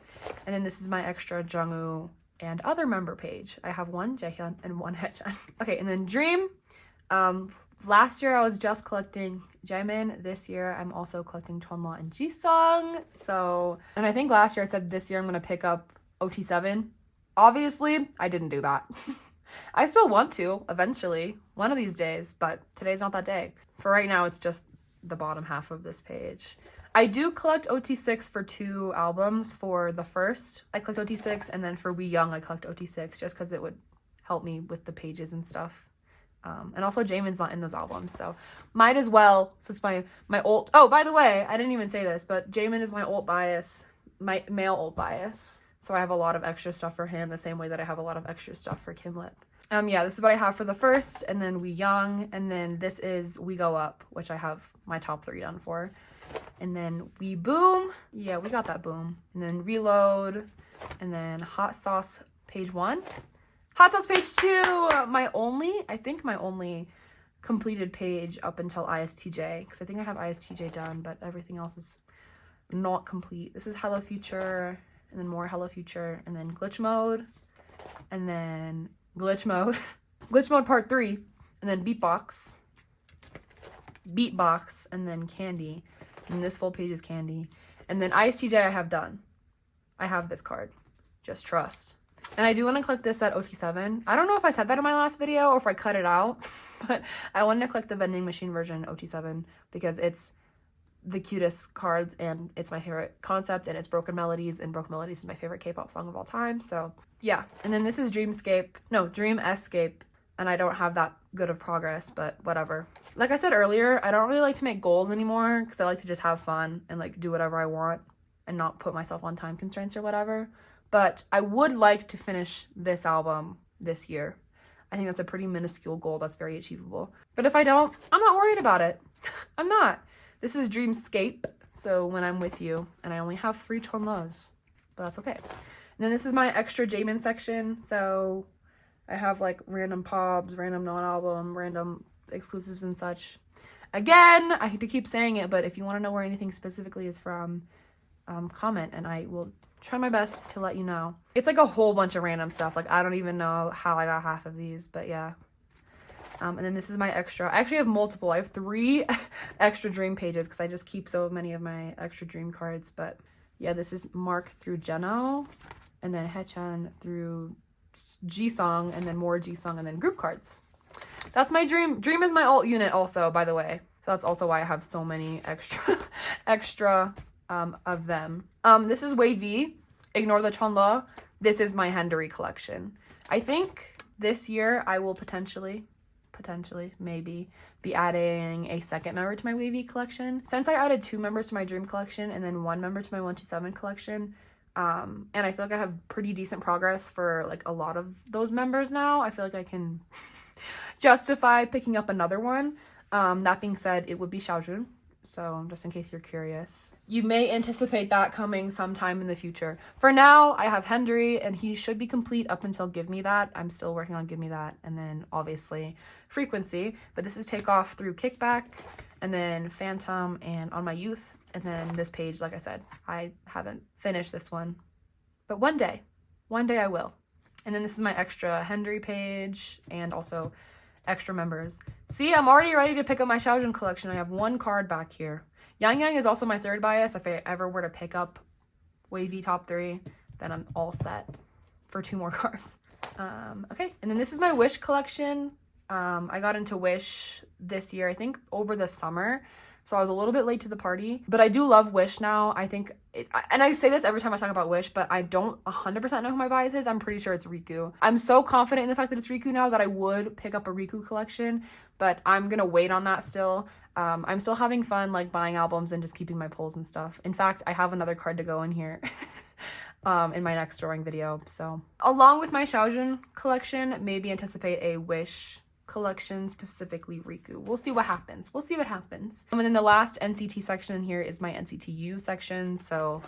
Speaker 1: And then this is my extra Jungwoo and other member page. I have one Jaehyun and one Haechan. Okay, and then Dream. Last year I was just collecting Jaemin. This year I'm also collecting Chunla and Jisung. So, and I think last year I said this year I'm gonna pick up OT7. Obviously, I didn't do that. I still want to eventually, one of these days, but today's not that day. For right now, it's just the bottom half of this page. I do collect OT6 for 2 albums. For the first, I collect OT6, and then for We Young, I collect OT6 just because it would help me with the pages and stuff. And also Jaemin's not in those albums, so might as well, since my alt, oh, by the way, I didn't even say this, but Jaemin is my alt bias, my male alt bias. So I have a lot of extra stuff for him the same way that I have a lot of extra stuff for Kim Lip. Yeah, this is what I have for the first, and then We Young, and then this is We Go Up, which I have my top 3 done for. And then We Boom, yeah, we got that boom. And then Reload, and then Hot Sauce page 1. Hot Sauce page 2, I think my only completed page up until ISTJ, because I think I have ISTJ done, but everything else is not complete. This is Hello Future, and then more Hello Future, and then Glitch Mode, and then Glitch Mode, Glitch Mode part 3, and then Beatbox, and then Candy, and this full page is Candy, and then ISTJ I have done. I have this card, Just Trust. And I do want to collect this at OT7. I don't know if I said that in my last video or if I cut it out, but I wanted to collect the vending machine version OT7 because it's the cutest cards and it's my favorite concept, and it's Broken Melodies, and Broken Melodies is my favorite K-pop song of all time. So yeah, and then this is Dream Escape, and I don't have that good of progress, but whatever. Like I said earlier, I don't really like to make goals anymore because I like to just have fun and like do whatever I want and not put myself on time constraints or whatever. But I would like to finish this album this year. I think that's a pretty minuscule goal that's very achievable. But if I don't, I'm not worried about it. I'm not. This is Dreamscape, so When I'm With You, and I only have 3 Chunlas, but that's okay. And then this is my extra Jaemin section, so I have like random pobs, random non-album, random exclusives and such. Again, I hate to keep saying it, but if you want to know where anything specifically is from, comment and I will try my best to let you know. It's like a whole bunch of random stuff. Like I don't even know how I got half of these, but yeah. And then this is my extra. I actually have multiple. I have 3 extra Dream pages because I just keep so many of my extra Dream cards. But yeah, this is Mark through Jeno, and then Haechan through Jisung, and then more Jisung, and then group cards. That's my Dream. Dream is my alt unit also, by the way. So that's also why I have so many extra of them. This is wayv. Ignore the Chunla. This is my Hendery collection. I think this year I will potentially, maybe, be adding a second member to my wayv collection. Since I added 2 members to my Dream collection and then 1 member to my 127 collection, and I feel like I have pretty decent progress for like a lot of those members now, I feel like I can justify picking up another one. That being said, it would be Xiaojun. So just in case you're curious, you may anticipate that coming sometime in the future. For now, I have Hendery, and he should be complete up until Give Me That. I'm still working on Give Me That, and then obviously Frequency. But this is Takeoff through Kickback, and then Phantom, and On My Youth. And then this page, like I said, I haven't finished this one, but one day I will. And then this is my extra Hendery page, and also extra members. See, I'm already ready to pick up my Xiaojun collection. I have 1 card back here. Yang Yang is also my 3rd bias. If I ever were to pick up wayv top 3, then I'm all set for 2 more cards. Okay, and then this is my Wish collection. I got into Wish this year, I think over the summer. So I was a little bit late to the party, but I do love Wish now. I think, and I say this every time I talk about Wish, but I don't 100% know who my bias is. I'm pretty sure it's Riku. I'm so confident in the fact that it's Riku now that I would pick up a Riku collection, but I'm gonna wait on that still. I'm still having fun like buying albums and just keeping my pulls and stuff. In fact, I have another card to go in here in my next drawing video. So along with my Xiaojun collection, maybe anticipate a Wish collection, specifically Riku. We'll see what happens. And then the last NCT section here is my NCTU section. So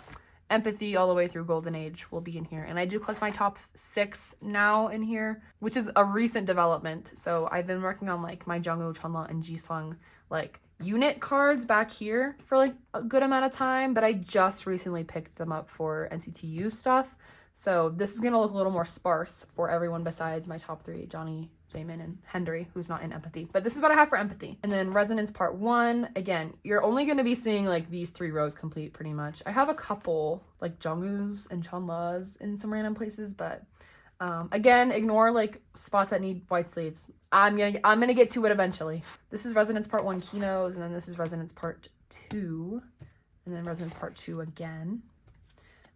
Speaker 1: Empathy all the way through Golden Age will be in here. And I do collect my top 6 now in here, which is a recent development. So I've been working on like my Jungwoo, Chunla, and Jisung like unit cards back here for like a good amount of time, but I just recently picked them up for NCTU stuff. So this is gonna look a little more sparse for everyone besides my top 3, Johnny, Jamin, and Henry, who's not in Empathy. But this is what I have for Empathy. And then Resonance Part 1, again, you're only gonna be seeing like these 3 rows complete pretty much. I have a couple like Jungwoo's and Chunla's in some random places, but again, ignore like spots that need white sleeves. I'm gonna get to it eventually. This is Resonance Part 1 Kinos, and then this is Resonance Part 2, and then Resonance Part 2 again,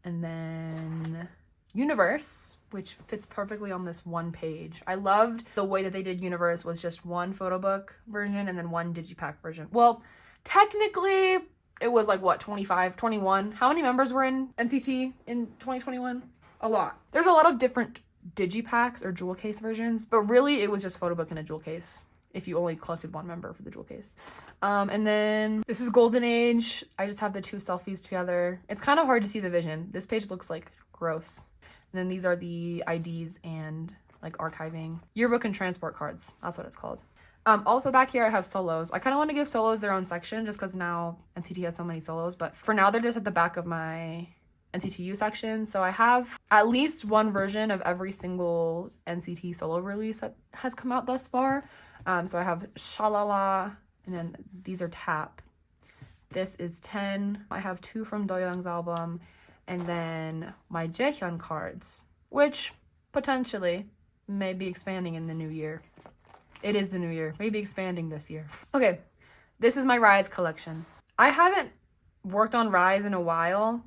Speaker 1: and then Universe, which fits perfectly on this one page. I loved the way that they did Universe was just one photo book version and then one digipack version. Well, technically it was like what, 25, 21. How many members were in NCT in 2021? A lot. There's a lot of different digipacks or jewel case versions, but really it was just photo book and a jewel case if you only collected one member for the jewel case. And then this is Golden Age. I just have the 2 selfies together. It's kind of hard to see the vision. This page looks like gross. And then these are the IDs and like archiving. Yearbook and transport cards. That's what it's called. Also back here I have solos. I kind of want to give solos their own section just because now NCT has so many solos. But for now they're just at the back of my NCTU section. So I have at least one version of every single NCT solo release that has come out thus far. So I have Shalala, and then these are Tap. This is 10. I have 2 from Doyoung's album. And then my Jaehyun cards, which potentially may be expanding in the new year. It is the new year, maybe expanding this year. Okay, this is my riize collection. I haven't worked on riize in a while.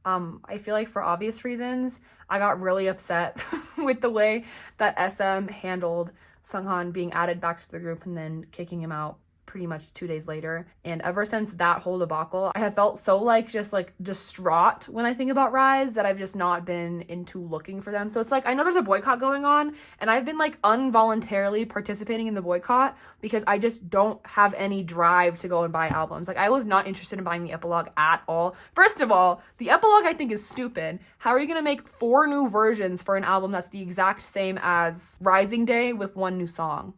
Speaker 1: I feel like for obvious reasons, I got really upset with the way that SM handled Sunghan being added back to the group and then kicking him out pretty much 2 days later. And ever since that whole debacle, I have felt so like just like distraught when I think about riize that I've just not been into looking for them. So it's like I know there's a boycott going on and I've been like involuntarily participating in the boycott because I just don't have any drive to go and buy albums. Like I was not interested in buying the epilogue at all. First of all, the epilogue I think is stupid. How are you gonna make 4 new versions for an album that's the exact same as Rising Day with 1 new song?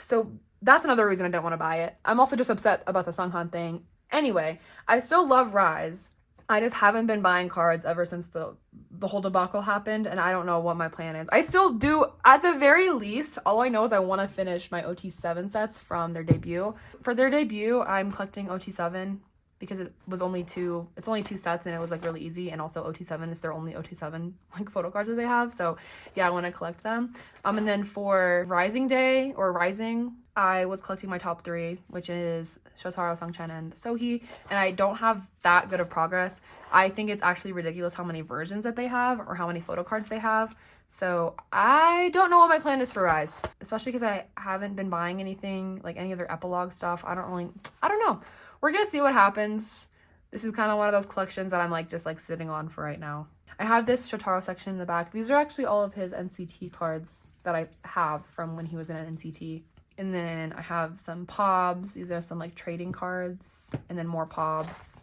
Speaker 1: So that's another reason I don't want to buy it. I'm also just upset about the Sunghan thing. Anyway, I still love riize. I just haven't been buying cards ever since the whole debacle happened, and I don't know what my plan is. I still do, at the very least, all I know is I want to finish my OT7 sets from their debut. For their debut, I'm collecting OT7 because it's only 2 sets and it was like really easy, and also OT7 is their only OT7 like photo cards that they have. So yeah, I want to collect them. And then for Rising Day or Rising, I was collecting my top 3, which is Shotaro, Sungchen, and Sohee, and I don't have that good of progress. I think it's actually ridiculous how many versions that they have or how many photo cards they have. So I don't know what my plan is for riize, especially because I haven't been buying anything, like any of their epilogue stuff. I don't know. We're gonna see what happens. This is kind of one of those collections that I'm like just like sitting on for right now. I have this Shotaro section in the back. These are actually all of his NCT cards that I have from when he was in an NCT. And then I have some POBs. These are some like trading cards, and then more POBs.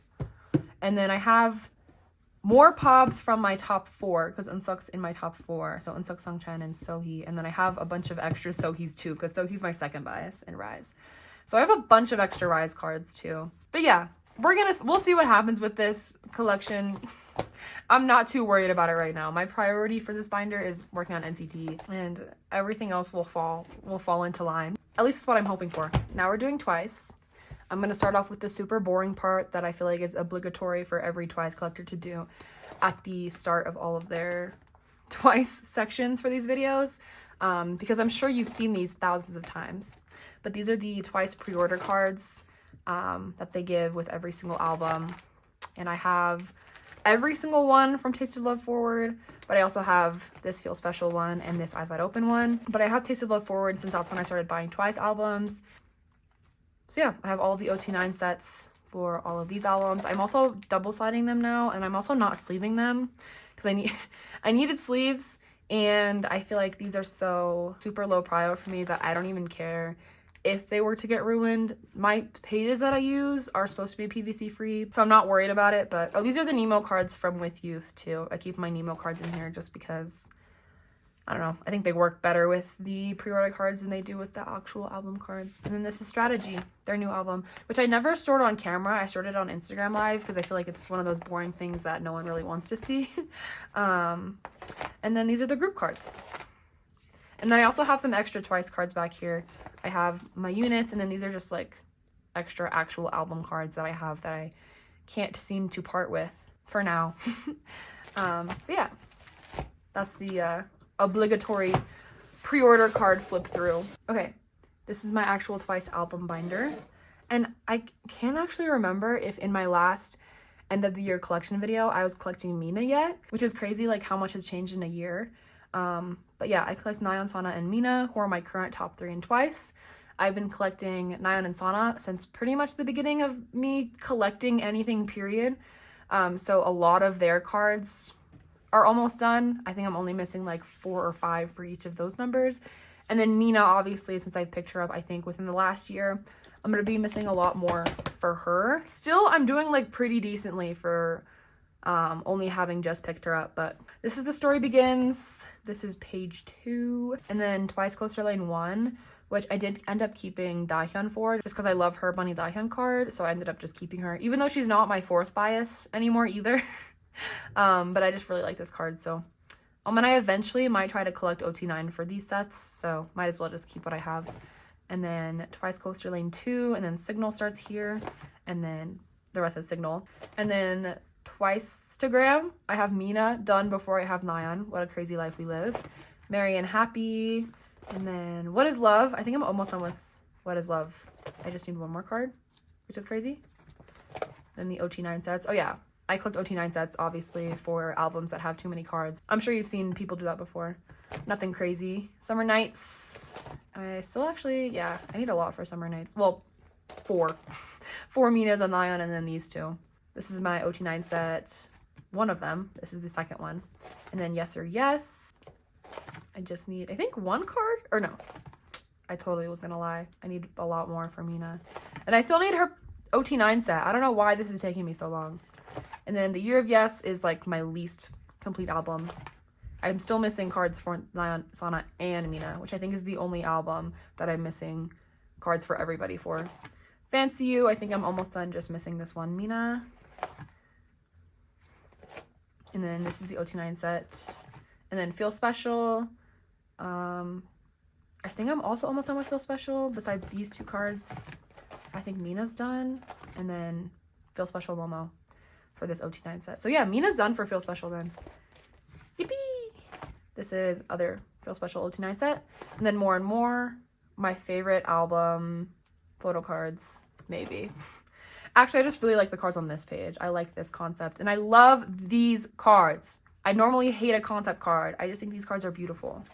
Speaker 1: And then I have more POBs from my top 4 because Eunseok's in my top 4. So Eunseok, Sungchen, and Sohee. And then I have a bunch of extra Sohees too because Sohee's my second bias in riize. So I have a bunch of extra riize cards too. But yeah, we'll see what happens with this collection. I'm not too worried about it right now. My priority for this binder is working on NCT, and everything else will fall into line. At least that's what I'm hoping for. Now we're doing Twice. I'm going to start off with the super boring part that I feel like is obligatory for every Twice collector to do at the start of all of their Twice sections for these videos, because I'm sure you've seen these thousands of times. But these are the Twice pre-order cards that they give with every single album. And I have every single one from Tasted Love Forward, but I also have this Feel Special one and this Eyes Wide Open one. But I have Tasted Love Forward since that's when I started buying Twice albums. So yeah, I have all of the OT9 sets for all of these albums. I'm also double sliding them now, and I'm also not sleeving them because I needed sleeves, and I feel like these are so super low prio for me that I don't even care if they were to get ruined. My pages that I use are supposed to be PVC free, so I'm not worried about it. But oh, these are the Nemo cards from With Youth too. I keep my Nemo cards in here just because, I don't know, I think they work better with the pre-order cards than they do with the actual album cards. And then this is Strategy, their new album, which I never stored on camera. I stored it on Instagram Live because I feel like it's one of those boring things that no one really wants to see. And then these are the group cards. And then I also have some extra Twice cards back here. I have my units, and then these are just like extra actual album cards that I have that I can't seem to part with for now. But yeah, that's the obligatory pre-order card flip through. Okay, this is my actual Twice album binder. And I can't actually remember if in my last end of the year collection video I was collecting Mina yet, which is crazy like how much has changed in a year. But yeah, I collect Nayeon, Sana, and Mina, who are my current top 3 in Twice. I've been collecting Nayeon and Sana since pretty much the beginning of me collecting anything, period. So a lot of their cards are almost done. I think I'm only missing like 4 or 5 for each of those members. And then Mina, obviously, since I picked her up, I think within the last year, I'm going to be missing a lot more for her. Still, I'm doing like pretty decently for only having just picked her up. But this is The Story Begins. This is page 2. And then Twice Coaster Lane 1, which I did end up keeping Dahyun for just because I love her Bunny Dahyun card. So I ended up just keeping her, even though she's not my 4th bias anymore either. But I just really like this card. So and I eventually might try to collect OT9 for these sets. So might as well just keep what I have. And then Twice Coaster Lane 2, and then Signal starts here. And then the rest of Signal. And then Twice-stagram, I have Mina done before I have Nayeon. What a crazy life we live. Merry and Happy. And then What is Love? I think I'm almost done with What is Love. I just need one more card, which is crazy. Then the OT9 sets. Oh yeah, I collect OT9 sets, obviously, for albums that have too many cards. I'm sure you've seen people do that before. Nothing crazy. Summer Nights. I still actually, yeah, I need a lot for Summer Nights. Well, 4. 4 Minas on Nayeon, and then these 2. This is my OT9 set, one of them. This is the second one. And then Yes or Yes. I just need, I think, 1 card? Or no, I totally was gonna lie. I need a lot more for Mina. And I still need her OT9 set. I don't know why this is taking me so long. And then The Year of Yes is like my least complete album. I'm still missing cards for Nayeon, Sana, and Mina, which I think is the only album that I'm missing cards for everybody for. Fancy You, I think I'm almost done just missing this one Mina. And then this is the OT9 set. And then Feel Special. I think I'm also almost done with Feel Special. Besides these 2 cards, I think Mina's done. And then Feel Special Momo for this OT9 set. So yeah, Mina's done for Feel Special then. Yippee! This is other Feel Special OT9 set. And then More and More. My favorite album, photo cards, maybe. Actually, I just really like the cards on this page. I like this concept. And I love these cards. I normally hate a concept card. I just think these cards are beautiful.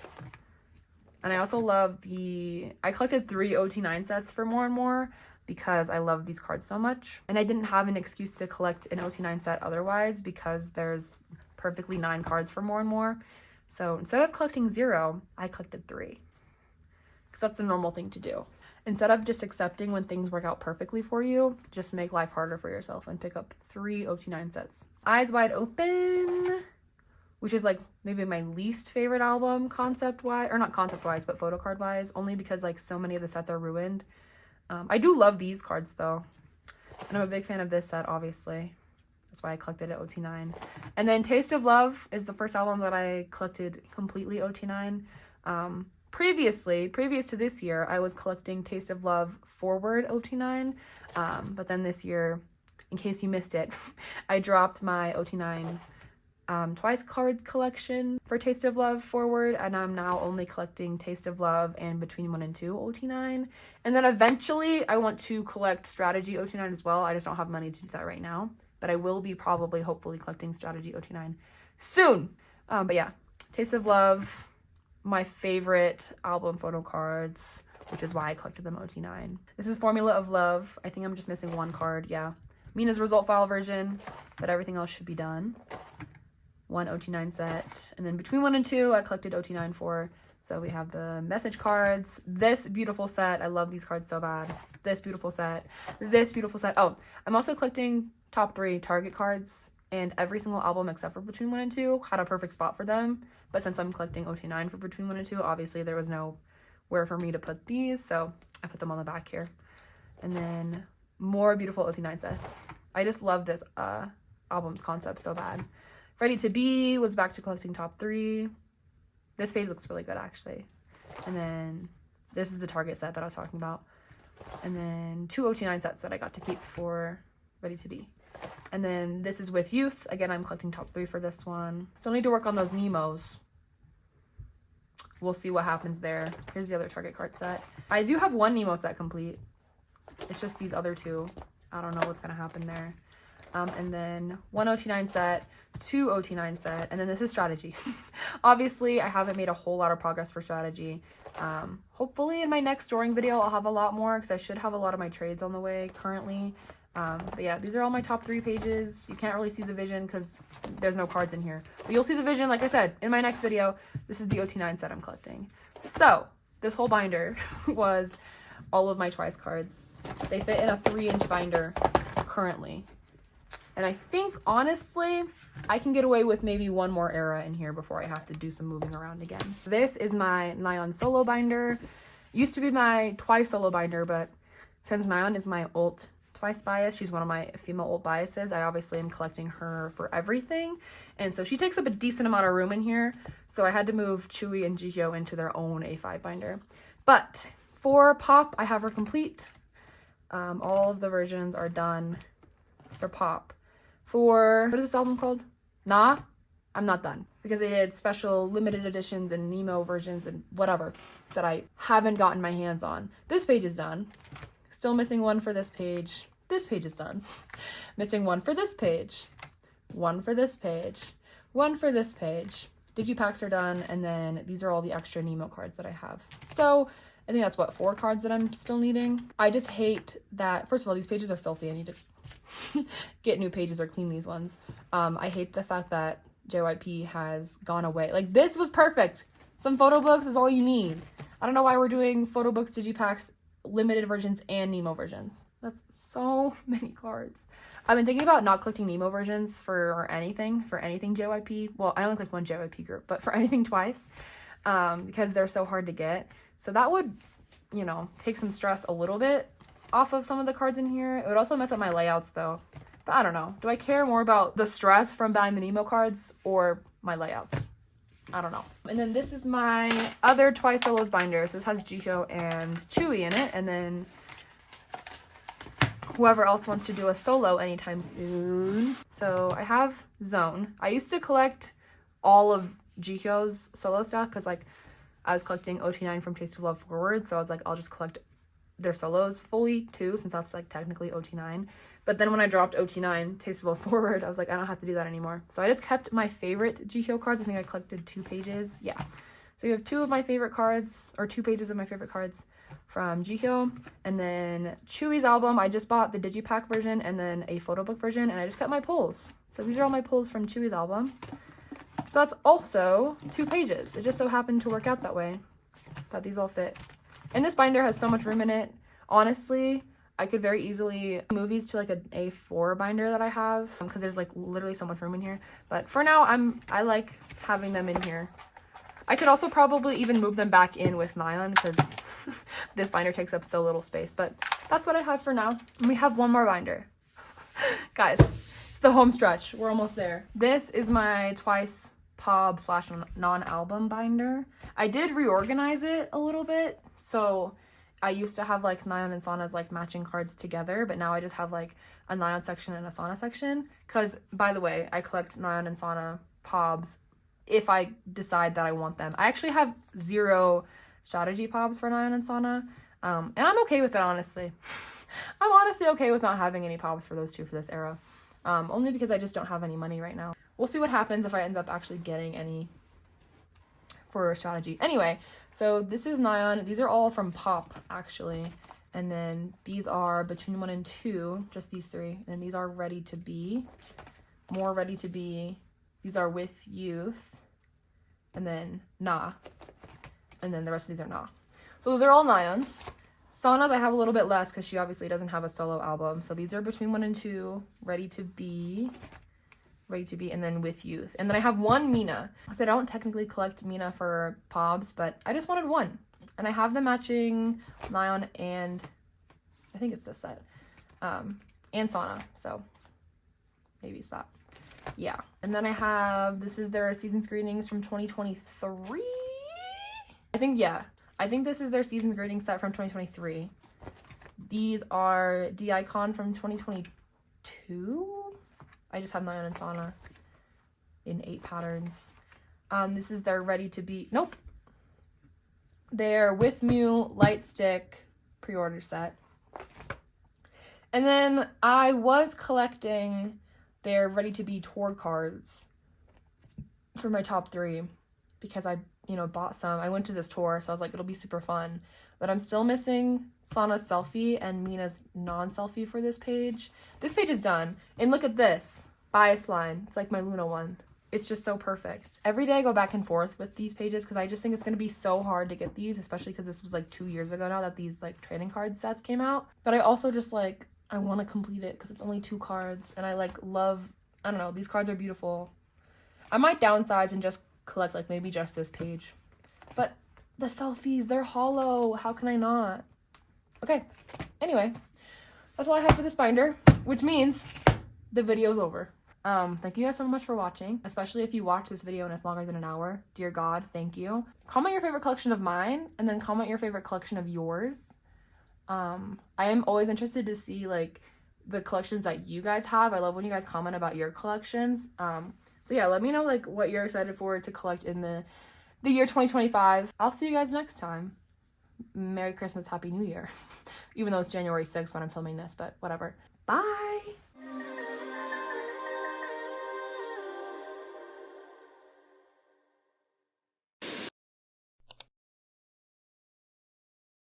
Speaker 1: And I also love I collected 3 OT9 sets for More and More because I love these cards so much. And I didn't have an excuse to collect an OT9 set otherwise because there's perfectly 9 cards for More and More. So instead of collecting 0, I collected 3. Because that's the normal thing to do. Instead of just accepting when things work out perfectly for you, just make life harder for yourself and pick up 3 OT9 sets. Eyes Wide Open, which is like maybe my least favorite album concept-wise, or not concept-wise, but photo card-wise, only because like so many of the sets are ruined. I do love these cards though, and I'm a big fan of this set, obviously. That's why I collected it OT9. And then Taste of Love is the first album that I collected completely OT9. Previous to this year, I was collecting Taste of Love Forward OT9, but then this year, in case you missed it, I dropped my OT9 Twice cards collection for Taste of Love Forward, and I'm now only collecting Taste of Love and Between 1 and 2 OT9. And then eventually, I want to collect Strategy OT9 as well. I just don't have money to do that right now, but I will be probably, hopefully, collecting Strategy OT9 soon. But yeah, Taste of Love, my favorite album photo cards, which is why I collected them OT9. This is Formula of Love. I think I'm just missing 1 card, yeah. Mina's result file version, but everything else should be done. 1 OT9 set. And then Between 1 and 2, I collected OT9 for So we have the message cards, this beautiful set. I love these cards so bad. This beautiful set, this beautiful set. Oh, I'm also collecting top 3 Target cards, and every single album except for Between 1 and 2 had a perfect spot for them. But since I'm collecting OT9 for Between 1 and 2, obviously there was nowhere for me to put these, so I put them on the back here. And then more beautiful OT9 sets. I just love this album's concept so bad. Ready to Be was back to collecting top 3. This page looks really good, actually. And then this is the Target set that I was talking about. And then 2 OT9 sets that I got to keep for Ready to Be. And then this is with Youth. Again, I'm collecting top 3 for this one. Still need to work on those Nemos. We'll see what happens there. Here's the other Target card set. I do have 1 Nemo set complete. It's just these other 2. I don't know what's going to happen there. And then 1 OT9 set, 2 OT9 set, and then this is Strategy. Obviously, I haven't made a whole lot of progress for Strategy. Hopefully in my next drawing video, I'll have a lot more because I should have a lot of my trades on the way currently. But yeah, these are all my top 3 pages. You can't really see the vision because there's no cards in here. But you'll see the vision, like I said, in my next video. This is the OT9 set I'm collecting. So, this whole binder was all of my Twice cards. They fit in a 3-inch binder currently. And I think, honestly, I can get away with maybe 1 more era in here before I have to do some moving around again. This is my Nyan solo binder. Used to be my Twice solo binder, but since Nyan is my ult Twice bias, she's one of my female ult biases, I obviously am collecting her for everything. And so she takes up a decent amount of room in here. So I had to move Chuu and Jihyo into their own A5 binder. But for Pop, I have her complete. All of the versions are done for Pop. For, what is this album called? Nah, I'm not done. Because they did special limited editions and Nemo versions and whatever that I haven't gotten my hands on. This page is done. Still missing 1 for this page. This page is done. Missing 1 for this page. 1 for this page. 1 for this page. Digipacks are done, and then these are all the extra Nemo cards that I have. So I think that's what, 4 cards that I'm still needing. I just hate that, first of all, these pages are filthy. I need to get new pages or clean these ones. I hate the fact that JYP has gone away. Like, this was perfect. Some photo books is all you need. I don't know why we're doing photo books, digipacks, limited versions, and Nemo versions. That's so many cards. I've been thinking about not collecting Nemo versions for anything JYP. Well, I only collect 1 JYP group, but for anything Twice, because they're so hard to get. So that would, you know, take some stress a little bit off of some of the cards in here. It would also mess up my layouts though. But I don't know. Do I care more about the stress from buying the Nemo cards or my layouts? I don't know. And then this is my other Twice Solos binder. So this has Jihyo and Chuu in it. And then whoever else wants to do a solo anytime soon. So I have Zone. I used to collect all of Jihyo's solo stuff because, like, I was collecting OT9 from Taste of Love forward. So I was like, I'll just collect their solos fully too, since that's like technically OT9. But then when I dropped OT9 Taste of Love forward, I was like, I don't have to do that anymore. So I just kept my favorite Jihyo cards. I think I collected 2 pages. Yeah. So you have 2 of my favorite cards, or 2 pages of my favorite cards from Jihyo. And then Chuu's album, I just bought the digipack version and then a photo book version, and I just kept my pulls. So these are all my pulls from Chuu's album. So that's also 2 pages. It just so happened to work out that way, that these all fit. And this binder has so much room in it. Honestly, I could very easily move these to like an A4 binder that I have because there's like literally so much room in here. But for now, I like having them in here. I could also probably even move them back in with nylon because this binder takes up so little space. But that's what I have for now. And we have 1 more binder. Guys, it's the home stretch. We're almost there. This is my Twice Pob / non-album binder. I did reorganize it a little bit. So I used to have like Nyan and Sana's like matching cards together, but now I just have like a Nyan section and a Sana section. Because, by the way, I collect Nyan and Sana Pobs if I decide that I want them. I actually have 0 strategy Pobs for Nyan and Sana, and I'm okay with it, honestly. I'm honestly okay with not having any Pobs for those 2 for this era, only because I just don't have any money right now. We'll see what happens if I end up actually getting any for strategy. Anyway, so this is Nyan. These are all from Pop, actually. And then these are Between 1 and 2, just these 3. And these are Ready to Be. More Ready to Be. These are With Youth. And then Nah.
Speaker 2: and then the rest of these are not. So those are all Nyan's. Sana's I have a little bit less because she obviously doesn't have a solo album. So these are between 1 and 2, Ready to Be, and then With Youth. And then I have one Mina, because I don't technically collect Mina for Pobs, but I just wanted one. And I have the matching Nyan and I think it's this set, and Sana, so maybe it's that. Yeah, and then I have, this is their season screenings from 2023. I think this is their season greeting set from 2023. These are D-Icon from 2022. I just have Nyan and Sana in 8 patterns. This is their Ready to Be, nope. Their With Mew Light Stick pre-order set. And then I was collecting their Ready to Be tour cards for my top 3 because I bought some. I went to this tour, so I was like, it'll be super fun. But I'm still missing Sana's selfie and Mina's non-selfie for this page. This page is done. And look at this bias line. It's like my Loona one. It's just so perfect. Every day I go back and forth with these pages because I just think it's going to be so hard to get these, especially because this was like 2 years ago now that these like trading card sets came out. But I also just like, I want to complete it because it's only 2 cards and I like love, I don't know, these cards are beautiful. I might downsize and just collect like maybe just this page, but the selfies, they're hollow. How can I not? Okay, anyway, that's all I have for this binder, which means the video's over. Thank you guys so much for watching, especially if you watch this video and it's longer than an hour. Dear God, thank you. Comment your favorite collection of mine and then comment your favorite collection of yours. I am always interested to see like the collections that you guys have. I love when you guys comment about your collections. So yeah, let me know like what you're excited for to collect in the year 2025. I'll see you guys next time. Merry Christmas, Happy New Year. Even though it's January 6th when I'm filming this, but whatever. Bye!